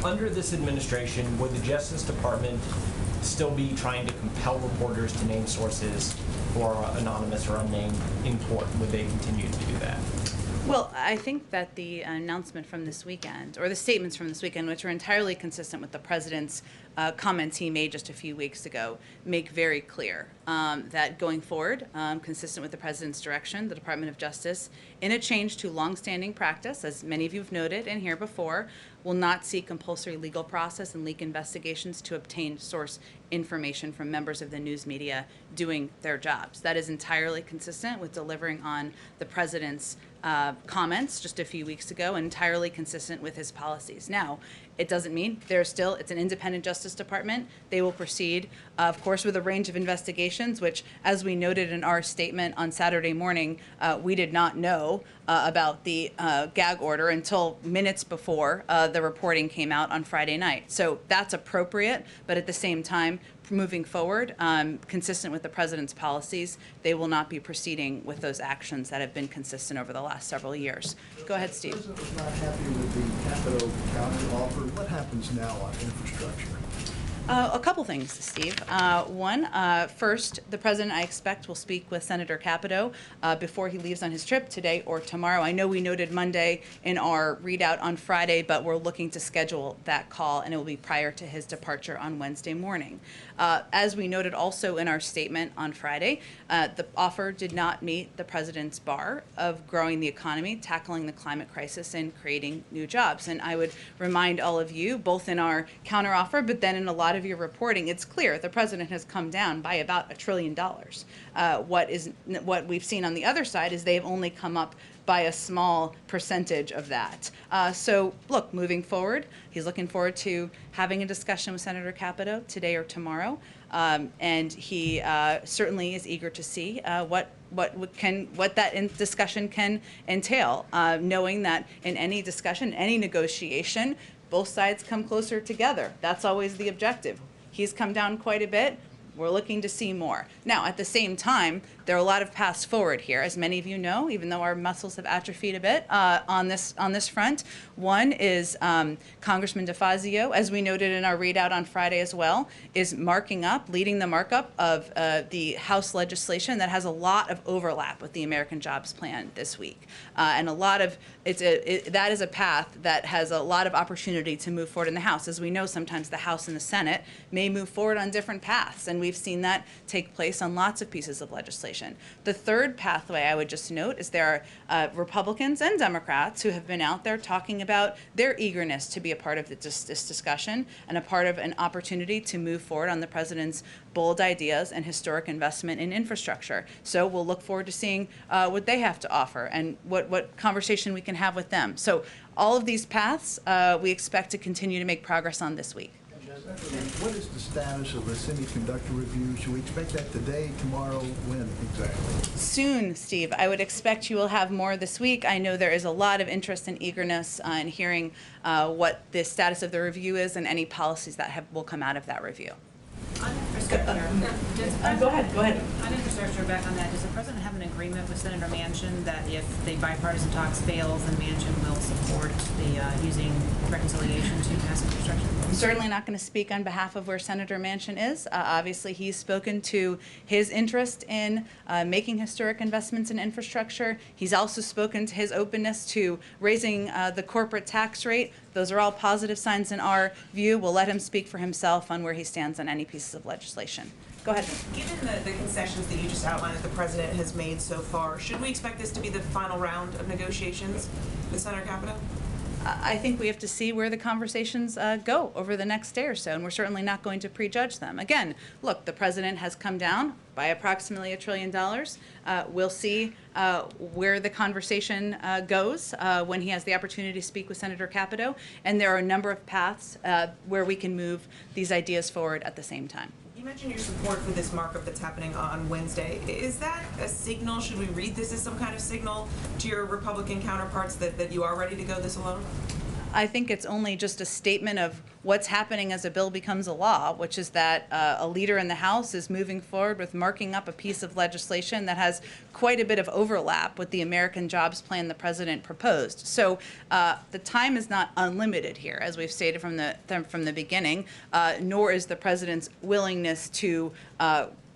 under this administration, would the Justice Department still be trying to compel reporters to name sources who are anonymous or unnamed in court? Would they continue to do that? Well, I think that the announcement from this weekend, or the statements from this weekend, which are entirely consistent with the president's comments he made just a few weeks ago, make very clear that going forward, consistent with the president's direction, the Department of Justice, in a change to longstanding practice, as many of you have noted and here before, will not seek compulsory legal process and leak investigations to obtain source information from members of the news media doing their jobs. That is entirely consistent with delivering on the president's comments just a few weeks ago, and entirely consistent with his policies. Now, it doesn't mean it's an independent Justice Department. They will proceed, of course, with a range of investigations, which, as we noted in our statement on Saturday morning, we did not know about the gag order until minutes before the reporting came out on Friday night. So that's appropriate, but at the same time, moving forward, consistent with the president's policies, they will not be proceeding with those actions that have been consistent over the last several years. Go ahead, Steve. The president was not happy with the Capitol counter offer. What happens now on infrastructure? A couple things, Steve. One, first, the president, I expect, will speak with Senator Capito before he leaves on his trip today or tomorrow. I know we noted Monday in our readout on Friday, but we're looking to schedule that call, and it will be prior to his departure on Wednesday morning. As we noted also in our statement on Friday, the offer did not meet the president's bar of growing the economy, tackling the climate crisis, and creating new jobs. And I would remind all of you, both in our counteroffer, but then in a lot of your reporting, it's clear the president has come down by about $1 trillion. What we've seen on the other side is they've only come up by a small percentage of that. So look, moving forward, he's looking forward to having a discussion with Senator Capito today or tomorrow, and he certainly is eager to see what that discussion can entail, knowing that in any discussion, any negotiation, both sides come closer together. That's always the objective. He's come down quite a bit. We're looking to see more. Now, at the same time, there are a lot of paths forward here, as many of you know, even though our muscles have atrophied a bit on this front. One is Congressman DeFazio, as we noted in our readout on Friday as well, is leading the markup of the House legislation that has a lot of overlap with the American Jobs Plan this week. And that is a path that has a lot of opportunity to move forward in the House. As we know, sometimes the House and the Senate may move forward on different paths, and we've seen that take place on lots of pieces of legislation. The third pathway I would just note is there are Republicans and Democrats who have been out there talking about their eagerness to be a part of this discussion and a part of an opportunity to move forward on the president's bold ideas and historic investment in infrastructure. So we'll look forward to seeing what they have to offer and what conversation we can have with them. So all of these paths we expect to continue to make progress on this week. What is the status of the semiconductor review? Should we expect that today, tomorrow, when exactly? Soon, Steve. I would expect you will have more this week. I know there is a lot of interest and eagerness in hearing what the status of the review is and any policies that will come out of that review. On infrastructure, go ahead. On infrastructure, back on that, does the president have an agreement with Senator Manchin that if the bipartisan talks fails, then Manchin will support the using reconciliation to pass infrastructure? I'm certainly not going to speak on behalf of where Senator Manchin is. Obviously, he's spoken to his interest in making historic investments in infrastructure. He's also spoken to his openness to raising the corporate tax rate. Those are all positive signs in our view. We'll let him speak for himself on where he stands on any pieces of legislation. Go ahead. Given the concessions that you just outlined that the president has made so far, should we expect this to be the final round of negotiations with Senator Capito? I think we have to see where the conversations go over the next day or so, and we're certainly not going to prejudge them. Again, look, the president has come down by approximately $1 trillion. We'll see where the conversation goes when he has the opportunity to speak with Senator Capito, and there are a number of paths where we can move these ideas forward at the same time. You mentioned your support for this markup that's happening on Wednesday. Is that a signal? Should we read this as some kind of signal to your Republican counterparts that you are ready to go this alone? I think it's only just a statement of what's happening as a bill becomes a law, which is that a leader in the House is moving forward with marking up a piece of legislation that has quite a bit of overlap with the American Jobs Plan the president proposed. So the time is not unlimited here, as we've stated from the beginning, nor is the president's willingness to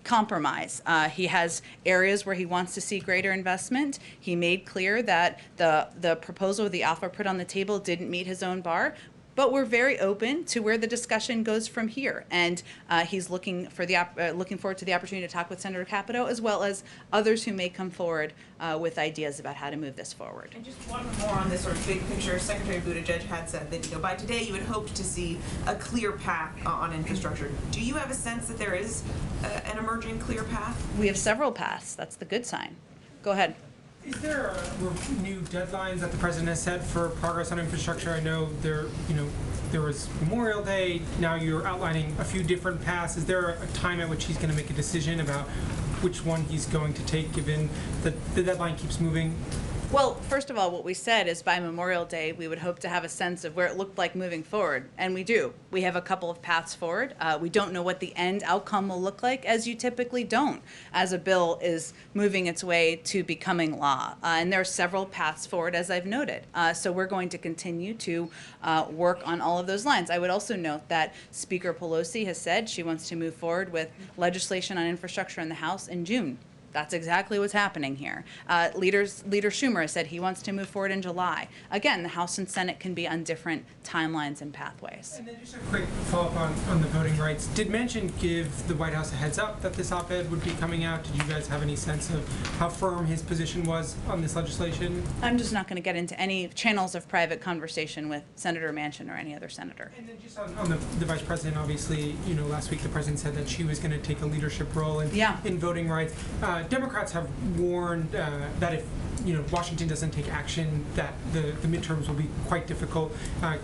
compromise. He has areas where he wants to see greater investment. He made clear that the proposal, the offer put on the table, didn't meet his own bar. But we're very open to where the discussion goes from here, and he's looking forward to the opportunity to talk with Senator Capito, as well as others who may come forward with ideas about how to move this forward. And just one more on this sort of big picture. Secretary Buttigieg had said that by today you had hoped to see a clear path on infrastructure. Do you have a sense that there is an emerging clear path? We have several paths. That's the good sign. Go ahead. Is there new deadlines that the president has set for progress on infrastructure? I know there was Memorial Day. Now you're outlining a few different paths. Is there a time at which he's going to make a decision about which one he's going to take, given that the deadline keeps moving? Well, first of all, what we said is by Memorial Day, we would hope to have a sense of where it looked like moving forward, and we do. We have a couple of paths forward. We don't know what the end outcome will look like, as you typically don't, as a bill is moving its way to becoming law. And there are several paths forward, as I've noted. So we're going to continue to work on all of those lines. I would also note that Speaker Pelosi has said she wants to move forward with legislation on infrastructure in the House in June. That's exactly what's happening here. Leader Schumer has said he wants to move forward in July. Again, the House and Senate can be on different timelines and pathways. And then just a quick follow-up on the voting rights. Did Manchin give the White House a heads up that this op-ed would be coming out? Did you guys have any sense of how firm his position was on this legislation? I'm just not going to get into any channels of private conversation with Senator Manchin or any other senator. And then just on the vice president, obviously, last week the president said that she was going to take a leadership role in voting rights. Democrats have warned that if Washington doesn't take action, that the midterms will be quite difficult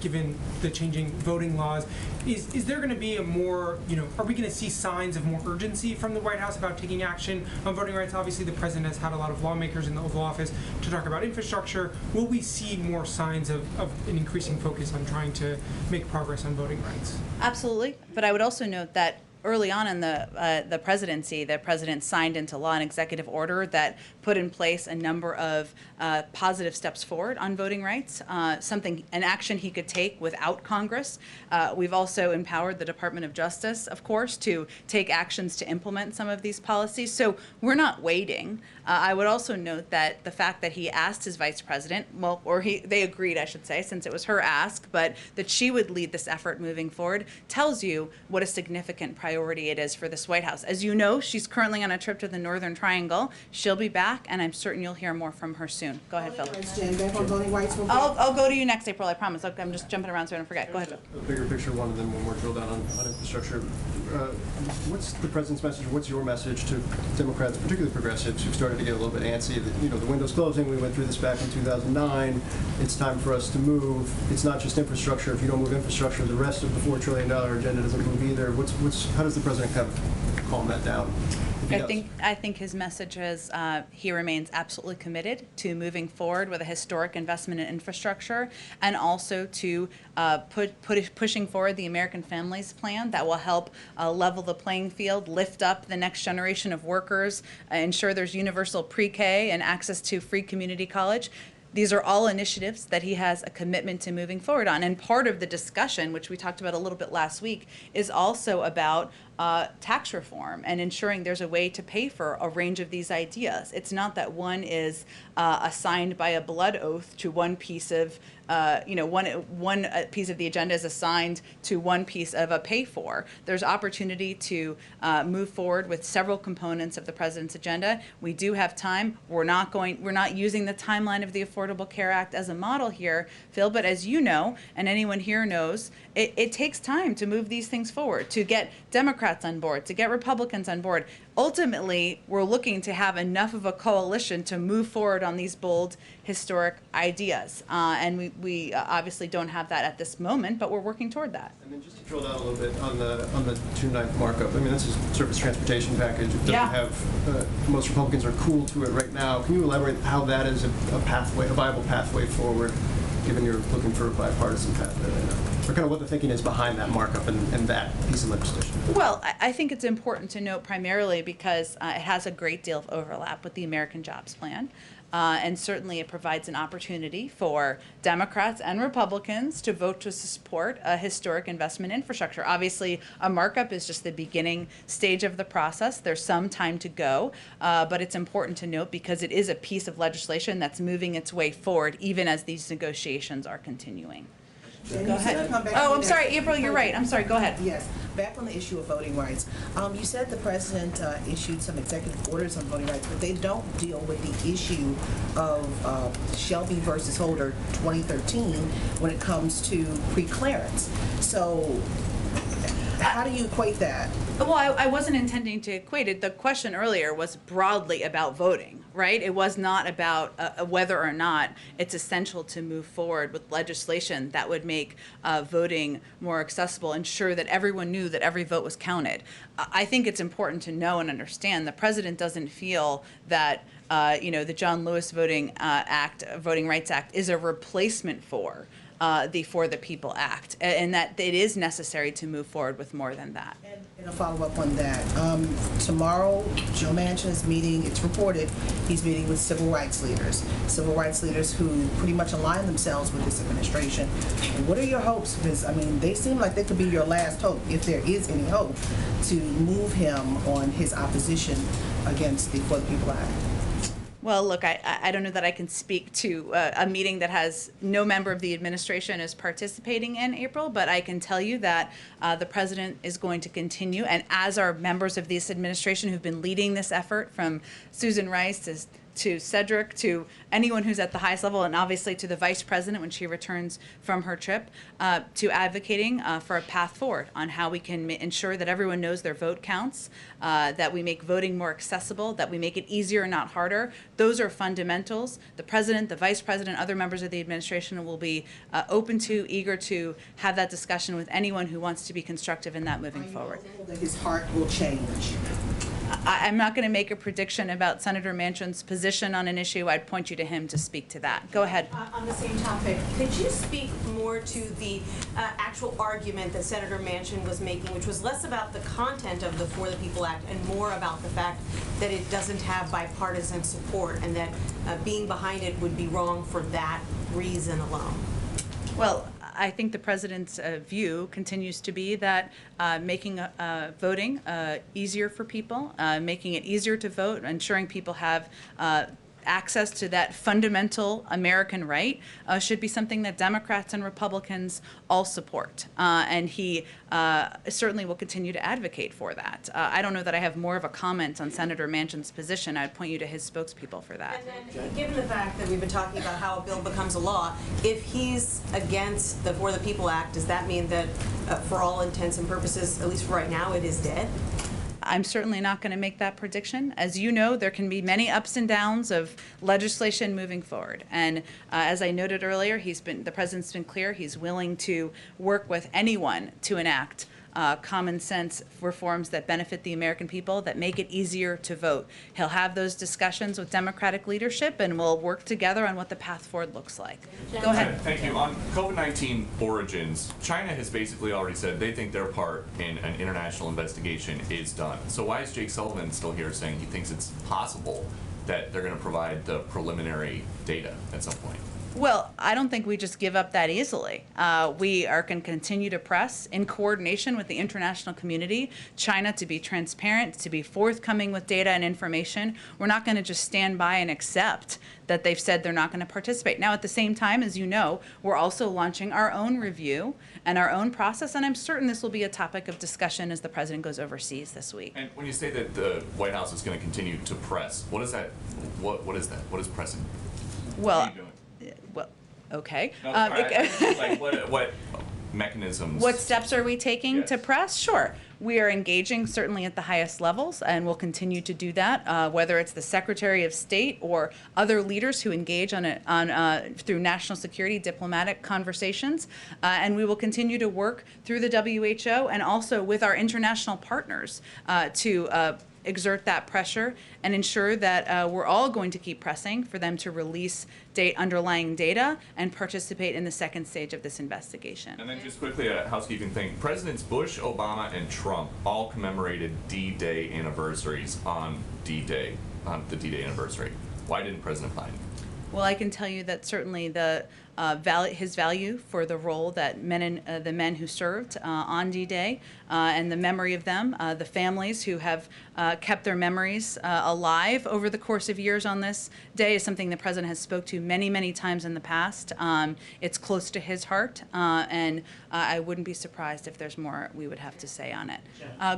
given the changing voting laws. Is there going to be a more, are we going to see signs of more urgency from the White House about taking action on voting rights? Obviously, the president has had a lot of lawmakers in the Oval Office to talk about infrastructure. Will we see more signs of an increasing focus on trying to make progress on voting rights? Absolutely, but I would also note that early on in the presidency, the president signed into law an executive order that put in place a number of positive steps forward on voting rights, an action he could take without Congress. We've also empowered the Department of Justice, of course, to take actions to implement some of these policies. So we're not waiting. I would also note that the fact that he asked his vice president, they agreed, I should say, since it was her ask, but that she would lead this effort moving forward, tells you what a significant priority it is for this White House. As you know, she's currently on a trip to the Northern Triangle. She'll be back, and I'm certain you'll hear more from her soon. Go ahead, Phil. Jen, back on voting rights. I'll go to you next, April, I promise. I'm just jumping around so I don't forget. Go ahead, Phil. A bigger picture one, and then one more drill down on infrastructure. What's the president's message? What's your message to Democrats, particularly progressives, who started to get a little bit antsy? That, the window's closing. We went through this back in 2009. It's time for us to move. It's not just infrastructure. If you don't move infrastructure, the rest of the $4 trillion agenda doesn't move either. How does the president kind of calm that down? I think his message is he remains absolutely committed to moving forward with a historic investment in infrastructure, and also to pushing forward the American Families Plan that will help level the playing field, lift up the next generation of workers, ensure there's universal pre-K and access to free community college. These are all initiatives that he has a commitment to moving forward on. And part of the discussion, which we talked about a little bit last week, is also about tax reform and ensuring there's a way to pay for a range of these ideas. It's not that one is assigned by a blood oath to one piece of one piece of the agenda is assigned to one piece of a pay for. There's opportunity to move forward with several components of the president's agenda. We do have time. We're not using the timeline of the Affordable Care Act as a model here, Phil, but as you know, and anyone here knows, it takes time to move these things forward, to get Democrats on board, to get Republicans on board. Ultimately, we're looking to have enough of a coalition to move forward on these bold, historic ideas. And we obviously don't have that at this moment, but we're working toward that. And then just to drill down a little bit on the 2/9 markup, I mean, this is surface transportation package. It doesn't have, most Republicans are cool to it right now. Can you elaborate how that is a viable pathway forward, given you're looking for a bipartisan pathway right now? Or kind of what the thinking is behind that markup and that piece of legislation? Well, I think it's important to note primarily because it has a great deal of overlap with the American Jobs Plan. And certainly it provides an opportunity for Democrats and Republicans to vote to support a historic investment infrastructure. Obviously, a markup is just the beginning stage of the process. There's some time to go, but it's important to note because it is a piece of legislation that's moving its way forward even as these negotiations are continuing. Go ahead. Oh, I'm sorry, April, you're right. I'm sorry, go ahead. Yes, back on the issue of voting rights. You said the president issued some executive orders on voting rights, but they don't deal with the issue of Shelby versus Holder 2013 when it comes to pre-clearance. So how do you equate that? Well, I wasn't intending to equate it. The question earlier was broadly about voting, right? It was not about whether or not it's essential to move forward with legislation that would make voting more accessible, ensure that everyone knew that every vote was counted. I think it's important to know and understand the president doesn't feel that the John Lewis Voting Rights Act is a replacement for the For the People Act, and that it is necessary to move forward with more than that. And a follow-up on that. Tomorrow, Joe Manchin is meeting, it's reported, he's meeting with civil rights leaders who pretty much align themselves with this administration. And what are your hopes? Because, I mean, they seem like they could be your last hope, if there is any hope, to move him on his opposition against the For the People Act. Well, look, I don't know that I can speak to a meeting that has no member of the administration is participating in, April, but I can tell you that the president is going to continue, and as are members of this administration who've been leading this effort, from Susan Rice to Cedric, to anyone who's at the highest level, and obviously to the vice president when she returns from her trip, to advocating for a path forward on how we can ensure that everyone knows their vote counts, that we make voting more accessible, that we make it easier, not harder. Those are fundamentals. The president, the vice president, other members of the administration will be open to, eager to have that discussion with anyone who wants to be constructive in that moving forward. That his heart will change. I'm not going to make a prediction about Senator Manchin's position on an issue. I'd point you to him to speak to that. Go ahead. On the same topic, could you speak more to the actual argument that Senator Manchin was making, which was less about the content of the For the People Act and more about the fact that it doesn't have bipartisan support and that being behind it would be wrong for that reason alone? Well, I think the president's view continues to be that making voting easier for people, making it easier to vote, ensuring people have access to that fundamental American right should be something that Democrats and Republicans all support. And he certainly will continue to advocate for that. I don't know that I have more of a comment on Senator Manchin's position. I'd point you to his spokespeople for that. And then, given the fact that we've been talking about how a bill becomes a law, if he's against the For the People Act, does that mean that for all intents and purposes, at least for right now, it is dead? I'm certainly not going to make that prediction. As you know, there can be many ups and downs of legislation moving forward. And as I noted earlier, the president's been clear he's willing to work with anyone to enact common sense reforms that benefit the American people, that make it easier to vote. He'll have those discussions with Democratic leadership, and we'll work together on what the path forward looks like. Go ahead. Thank you. On COVID-19 origins, China has basically already said they think their part in an international investigation is done. So why is Jake Sullivan still here saying he thinks it's possible that they're going to provide the preliminary data at some point? Well, I don't think we just give up that easily. We are going to continue to press in coordination with the international community, China, to be transparent, to be forthcoming with data and information. We're not going to just stand by and accept that they've said they're not going to participate. Now, at the same time, as you know, we're also launching our own review and our own process, and I'm certain this will be a topic of discussion as the president goes overseas this week. And when you say that the White House is going to continue to press, what is that? What is that? What is pressing? Well, okay. No, like what mechanisms? What steps are we taking Yes. to press? Sure. We are engaging certainly at the highest levels, and we'll continue to do that, whether it's the Secretary of State or other leaders who engage through national security diplomatic conversations. And we will continue to work through the WHO and also with our international partners to exert that pressure and ensure that we're all going to keep pressing for them to release underlying data and participate in the second stage of this investigation. And then just quickly a housekeeping thing. Presidents Bush, Obama, and Trump all commemorated D-Day anniversaries on D-Day, on the D-Day anniversary. Why didn't President Biden? Well, I can tell you that certainly his value for the role that the men who served on D-Day and the memory of them, the families who have kept their memories alive over the course of years on this day is something the president has spoke to many, many times in the past. It's close to his heart, and I wouldn't be surprised if there's more we would have to say on it.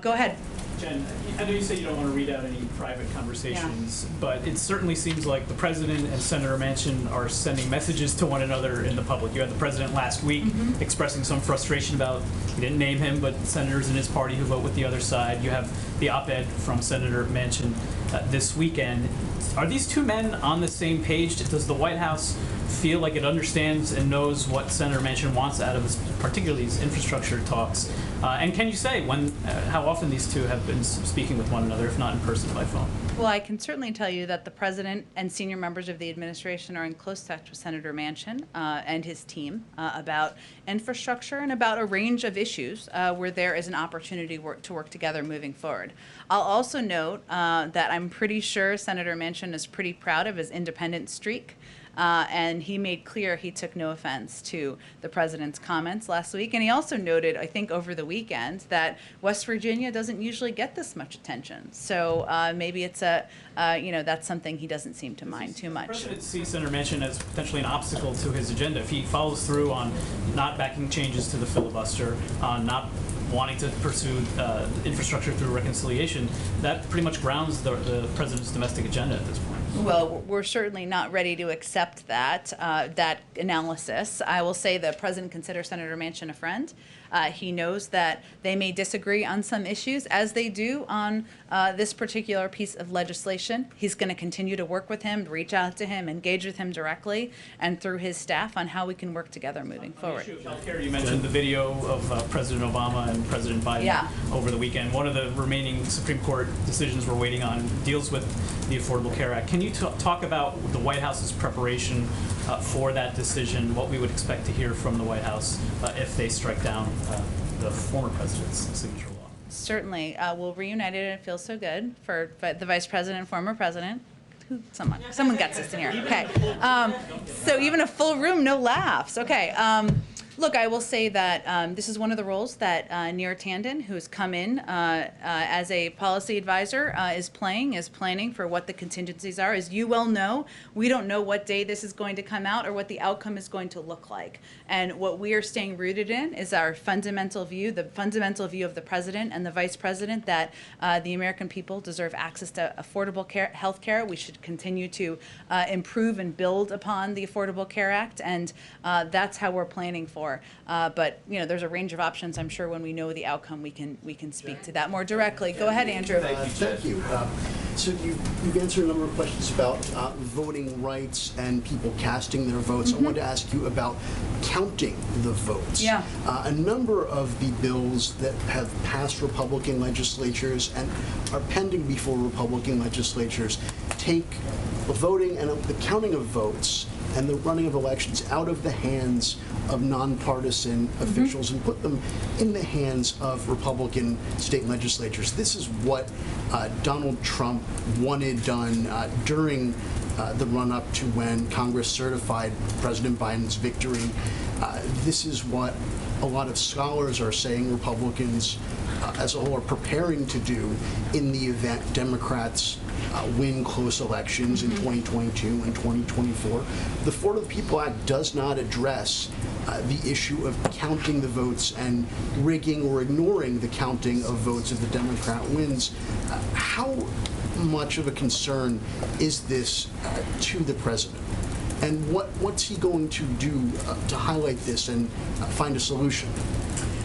Go ahead. Jen, I know you say you don't want to read out any private conversations, but it certainly seems like the president and Senator Manchin are sending messages to one another in the public. You had the president last week expressing some frustration about, he didn't name him, but senators in his party who vote with the other side. You have the op-ed from Senator Manchin this weekend. Are these two men on the same page? Does the White House feel like it understands and knows what Senator Manchin wants out of this, particularly these infrastructure talks? And can you say how often these two have been speaking with one another, if not in person, by phone? Well, I can certainly tell you that the president and senior members of the administration are in close touch with Senator Manchin and his team about infrastructure and about a range of issues where there is an opportunity to work together moving forward. I'll also note that I'm pretty sure Senator Manchin is pretty proud of his independent streak. And he made clear he took no offense to the president's comments last week. And he also noted, I think over the weekend, that West Virginia doesn't usually get this much attention. So maybe it's that's something he doesn't seem to mind too much. The president sees Senator Manchin as potentially an obstacle to his agenda. If he follows through on not backing changes to the filibuster, on not wanting to pursue infrastructure through reconciliation, that pretty much grounds the president's domestic agenda at this point. Well, we're certainly not ready to accept that analysis. I will say the president considers Senator Manchin a friend. He knows that they may disagree on some issues, as they do on this particular piece of legislation. He's going to continue to work with him, reach out to him, engage with him directly, and through his staff on how we can work together moving forward. On the issue of healthcare, you mentioned the video of President Obama and President Biden over the weekend. One of the remaining Supreme Court decisions we're waiting on deals with the Affordable Care Act. Can you talk about the White House's preparation for that decision, what we would expect to hear from the White House if they strike down the former president's signature law? Certainly. We'll reunite it, and it feels so good for the vice president and former president. Someone gets this in here. Okay. So even a full room, no laughs. Okay. Look, I will say that this is one of the roles that Neera Tanden, who has come in as a policy advisor, is planning for what the contingencies are. As you well know, we don't know what day this is going to come out or what the outcome is going to look like. And what we are staying rooted in is our fundamental view, the fundamental view of the president and the vice president, that the American people deserve access to affordable health care. We should continue to improve and build upon the Affordable Care Act, and that's how we're planning for. But there's a range of options. I'm sure when we know the outcome, we can speak to that more directly. Go ahead, Andrew. Thank you. So you've answered a number of questions about voting rights and people casting their votes. I wanted to ask you about counting the votes. Yeah. A number of the bills that have passed Republican legislatures and are pending before Republican legislatures take voting and the counting of votes and the running of elections out of the hands of nonpartisan officials and put them in the hands of Republican state legislatures. This is what Donald Trump wanted done during the run-up to when Congress certified President Biden's victory. This is what a lot of scholars are saying Republicans as a whole are preparing to do in the event Democrats win close elections in 2022 and 2024. The For the People Act does not address the issue of counting the votes and rigging or ignoring the counting of votes if the Democrat wins. How much of a concern is this to the president? And what's he going to do to highlight this and find a solution?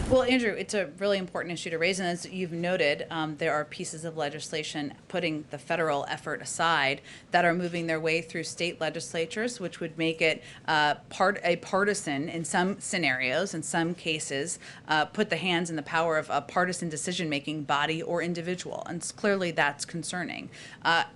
Well, Andrew, it's a really important issue to raise, and as you've noted, there are pieces of legislation putting the federal effort aside that are moving their way through state legislatures, which would make it a partisan in some scenarios, in some cases, put the hands and the power of a partisan decision-making body or individual, and clearly that's concerning.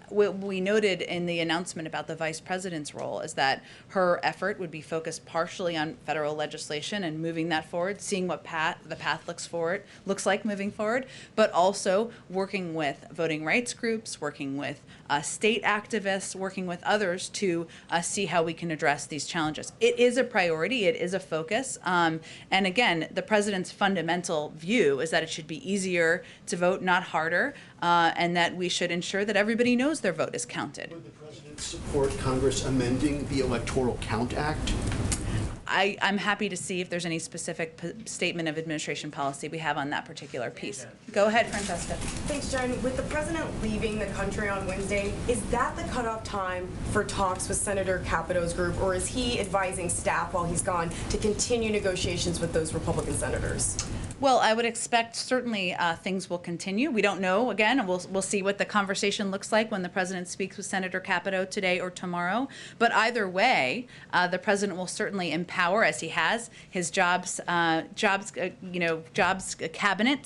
What we noted in the announcement about the vice president's role is that her effort would be focused partially on federal legislation and moving that forward, seeing what the path looks like moving forward, but also working with voting rights groups, working with state activists, working with others to see how we can address these challenges. It is a priority, it is a focus, and again, the president's fundamental view is that it should be easier to vote, not harder, and that we should ensure that everybody knows their vote is counted. Would the president support Congress amending the Electoral Count Act? I'm happy to see if there's any specific statement of administration policy we have on that particular piece. Go ahead, Francesca. Thanks, Jen. With the president leaving the country on Wednesday, is that the cutoff time for talks with Senator Capito's group, or is he advising staff while he's gone to continue negotiations with those Republican senators? Well, I would expect certainly things will continue. We don't know, again, we'll see what the conversation looks like when the president speaks with Senator Capito today or tomorrow. But either way, the president will certainly empower, as he has, his jobs cabinet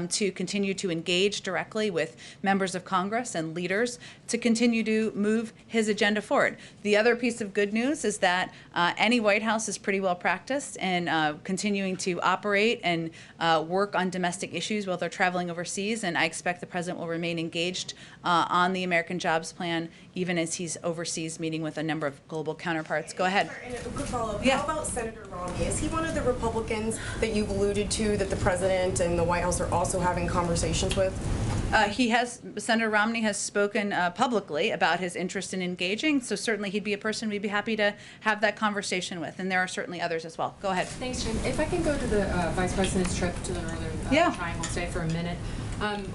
to continue to engage directly with members of Congress and leaders to continue to move his agenda forward. The other piece of good news is that any White House is pretty well practiced in continuing to operate and work on domestic issues while they're traveling overseas, and I expect the president will remain engaged on the American Jobs Plan even as he's overseas meeting with a number of global counterparts. Go ahead. And a quick follow-up. Yeah. How about Senator Romney? Is he one of the Republicans that you've alluded to that the president and the White House are also having conversations with? Senator Romney has spoken publicly about his interest in engaging, so certainly he'd be a person we'd be happy to have that conversation with, and there are certainly others as well. Go ahead. Thanks, Jen. If I can go to the Vice President's trip to the Northern Triangle, stay for a minute.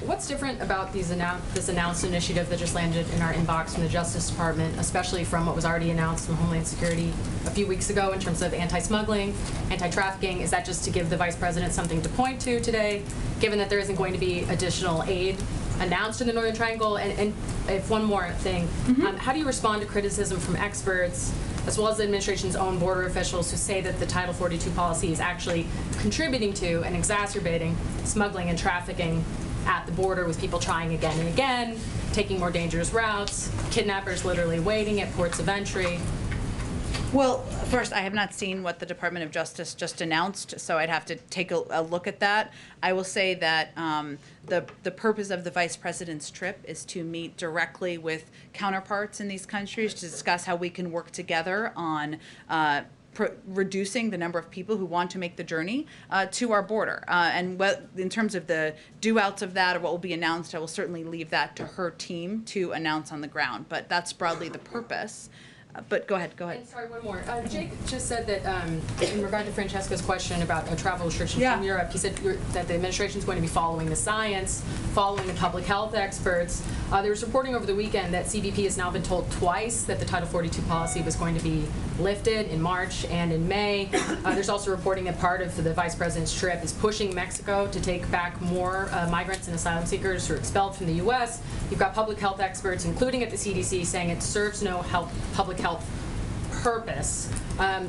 What's different about this announced initiative that just landed in our inbox from the Justice Department, especially from what was already announced from Homeland Security a few weeks ago in terms of anti-smuggling, anti-trafficking? Is that just to give the Vice President something to point to today, given that there isn't going to be additional aid announced in the Northern Triangle? And if one more thing, how do you respond to criticism from experts, as well as the administration's own border officials, who say that the Title 42 policy is actually contributing to and exacerbating smuggling and trafficking at the border, with people trying again and again, taking more dangerous routes, kidnappers literally waiting at ports of entry? Well, first, I have not seen what the Department of Justice just announced, so I'd have to take a look at that. I will say that the purpose of the Vice President's trip is to meet directly with counterparts in these countries to discuss how we can work together on reducing the number of people who want to make the journey to our border. And in terms of the do-outs of that or what will be announced, I will certainly leave that to her team to announce on the ground. But that's broadly the purpose. But go ahead. And sorry, one more. Jake just said that in regard to Francesca's question about travel restrictions from Europe, he said that the administration is going to be following the science, following the public health experts. There was reporting over the weekend that CBP has now been told twice that the Title 42 policy was going to be lifted in March and in May. There's also reporting that part of the Vice President's trip is pushing Mexico to take back more migrants and asylum seekers who are expelled from the U.S. You've got public health experts, including at the CDC, saying it serves no public health purpose.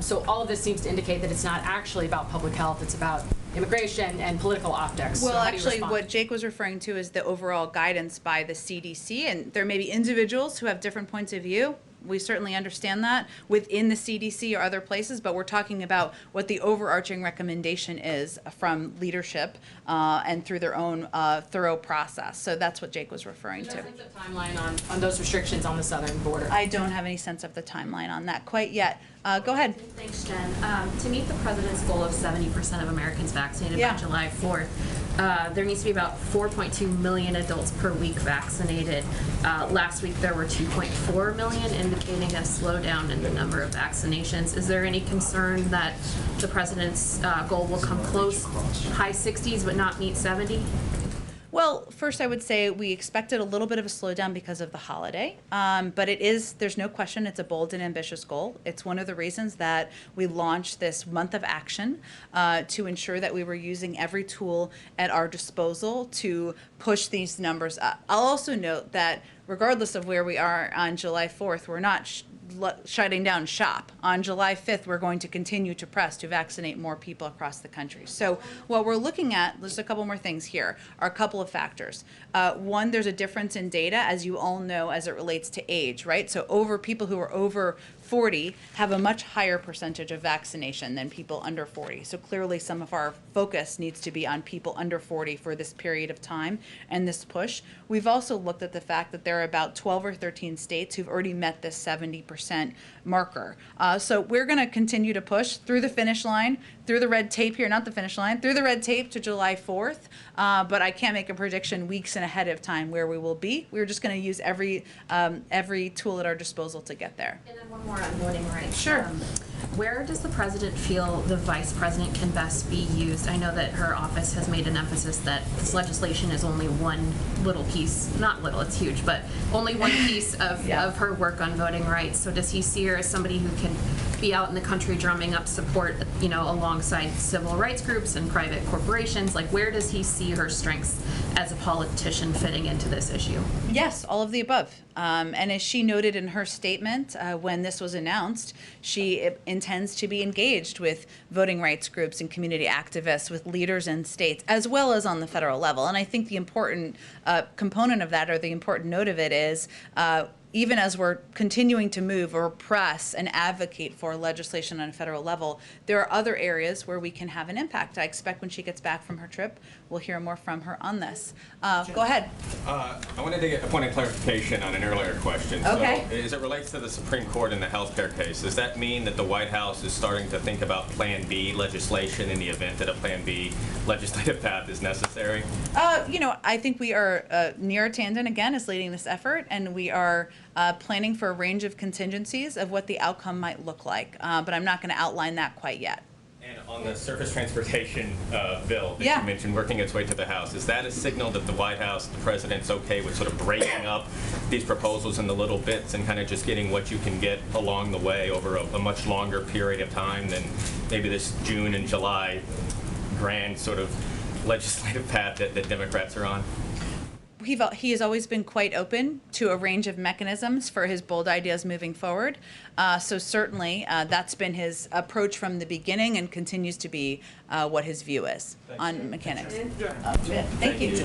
So all of this seems to indicate that it's not actually about public health, it's about immigration and political optics. Well, so actually, what Jake was referring to is the overall guidance by the CDC, and there may be individuals who have different points of view. We certainly understand that within the CDC or other places, but we're talking about what the overarching recommendation is from leadership and through their own thorough process. So that's what Jake was referring to. Do you have a sense of timeline on those restrictions on the southern border? I don't have any sense of the timeline on that quite yet. Go ahead. Thanks, Jen. To meet the president's goal of 70% of Americans vaccinated by July 4th, there needs to be about 4.2 million adults per week vaccinated. Last week there were 2.4 million, indicating a slowdown in the number of vaccinations. Is there any concern that the president's goal will come close, high 60s, but not meet 70? Well, first I would say we expected a little bit of a slowdown because of the holiday, but there's no question it's a bold and ambitious goal. It's one of the reasons that we launched this month of action to ensure that we were using every tool at our disposal to push these numbers up. I'll also note that regardless of where we are on July 4th, we're not shutting down shop. On July 5th, we're going to continue to press to vaccinate more people across the country. So what we're looking at, there's a couple more things here, are a couple of factors. One, there's a difference in data, as you all know, as it relates to age, right? So people who are over 40 have a much higher percentage of vaccination than people under 40. So clearly some of our focus needs to be on people under 40 for this period of time and this push. We've also looked at the fact that there are about 12 or 13 states who've already met this 70% marker. So we're going to continue to push through the finish line, through the red tape here, not the finish line, through the red tape to July 4th. But I can't make a prediction weeks and ahead of time where we will be. We're just going to use every tool at our disposal to get there. And then one more on voting rights. Sure. Where does the president feel the vice president can best be used? I know that her office has made an emphasis that this legislation is only one little piece, not little, it's huge, but only one piece of her work on voting rights. So does he see her as somebody who can be out in the country drumming up support, alongside civil rights groups and private corporations? Like, where does he see her strengths as a politician fitting into this issue? Yes, all of the above. And as she noted in her statement when this was announced, she intends to be engaged with voting rights groups and community activists, with leaders in states, as well as on the federal level. And I think the important component of that, or the important note of it, is even as we're continuing to move or press and advocate for legislation on a federal level, there are other areas where we can have an impact. I expect when she gets back from her trip, we'll hear more from her on this. Go ahead. I wanted to get a point of clarification on an earlier question. Okay. So, as it relates to the Supreme Court and the healthcare case, does that mean that the White House is starting to think about Plan B legislation in the event that a Plan B legislative path is necessary? I think we are, Neera Tanden, again, is leading this effort, and we are planning for a range of contingencies of what the outcome might look like. But I'm not going to outline that quite yet. And on the surface transportation bill that you mentioned working its way to the House, is that a signal that the White House, the president's okay with sort of breaking up these proposals into little bits and kind of just getting what you can get along the way over a much longer period of time than maybe this June and July grand sort of legislative path that Democrats are on? He has always been quite open to a range of mechanisms for his bold ideas moving forward. So certainly that's been his approach from the beginning and continues to be what his view is on mechanics. Thank you.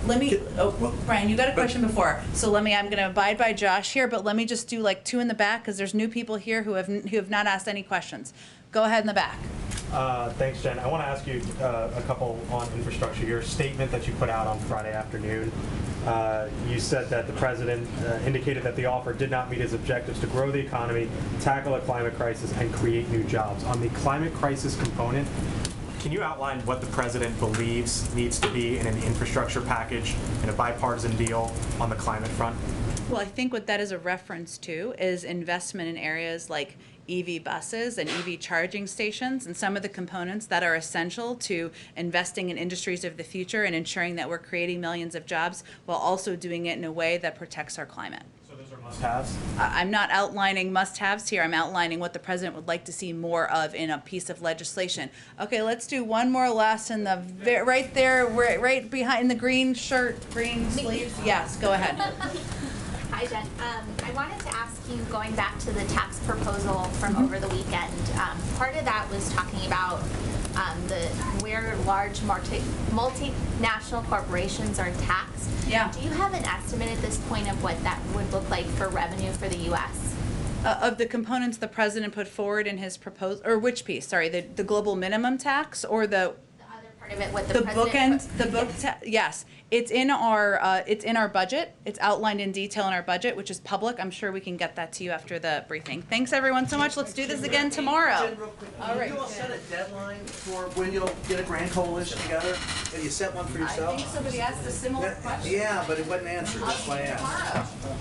Let me, Brian, you got a question before. So I'm going to abide by Josh here, but let me just do like two in the back because there's new people here who have not asked any questions. Go ahead in the back. Thanks, Jen. I want to ask you a couple on infrastructure. Your statement that you put out on Friday afternoon, you said that the president indicated that the offer did not meet his objectives to grow the economy, tackle a climate crisis, and create new jobs. On the climate crisis component, can you outline what the president believes needs to be in an infrastructure package and a bipartisan deal on the climate front? Well, I think what that is a reference to is investment in areas like EV buses and EV charging stations and some of the components that are essential to investing in industries of the future and ensuring that we're creating millions of jobs while also doing it in a way that protects our climate. So those are must-haves? I'm not outlining must-haves here. I'm outlining what the president would like to see more of in a piece of legislation. Okay, let's do one more last in the right there, right behind the green shirt, green sleeves. Yes, go ahead. Hi, Jen. I wanted to ask you, going back to the tax proposal from over the weekend, part of that was talking about where large multinational corporations are taxed. Yeah. Do you have an estimate at this point of what that would look like for revenue for the U.S.? Of the components the president put forward in his proposal, or which piece? Sorry, the global minimum tax or the Part of it, what the the president bookend, the book, yes, it's in our budget. It's outlined in detail in our budget, which is public. I'm sure we can get that to you after the briefing. Thanks everyone so much. Let's do this again tomorrow. Jen, real quick, can you all set a deadline for when you'll get a grand coalition together? Have you set one for yourself? I think somebody asked a similar question. Yeah, but it wasn't answered. That's why I asked. Tomorrow.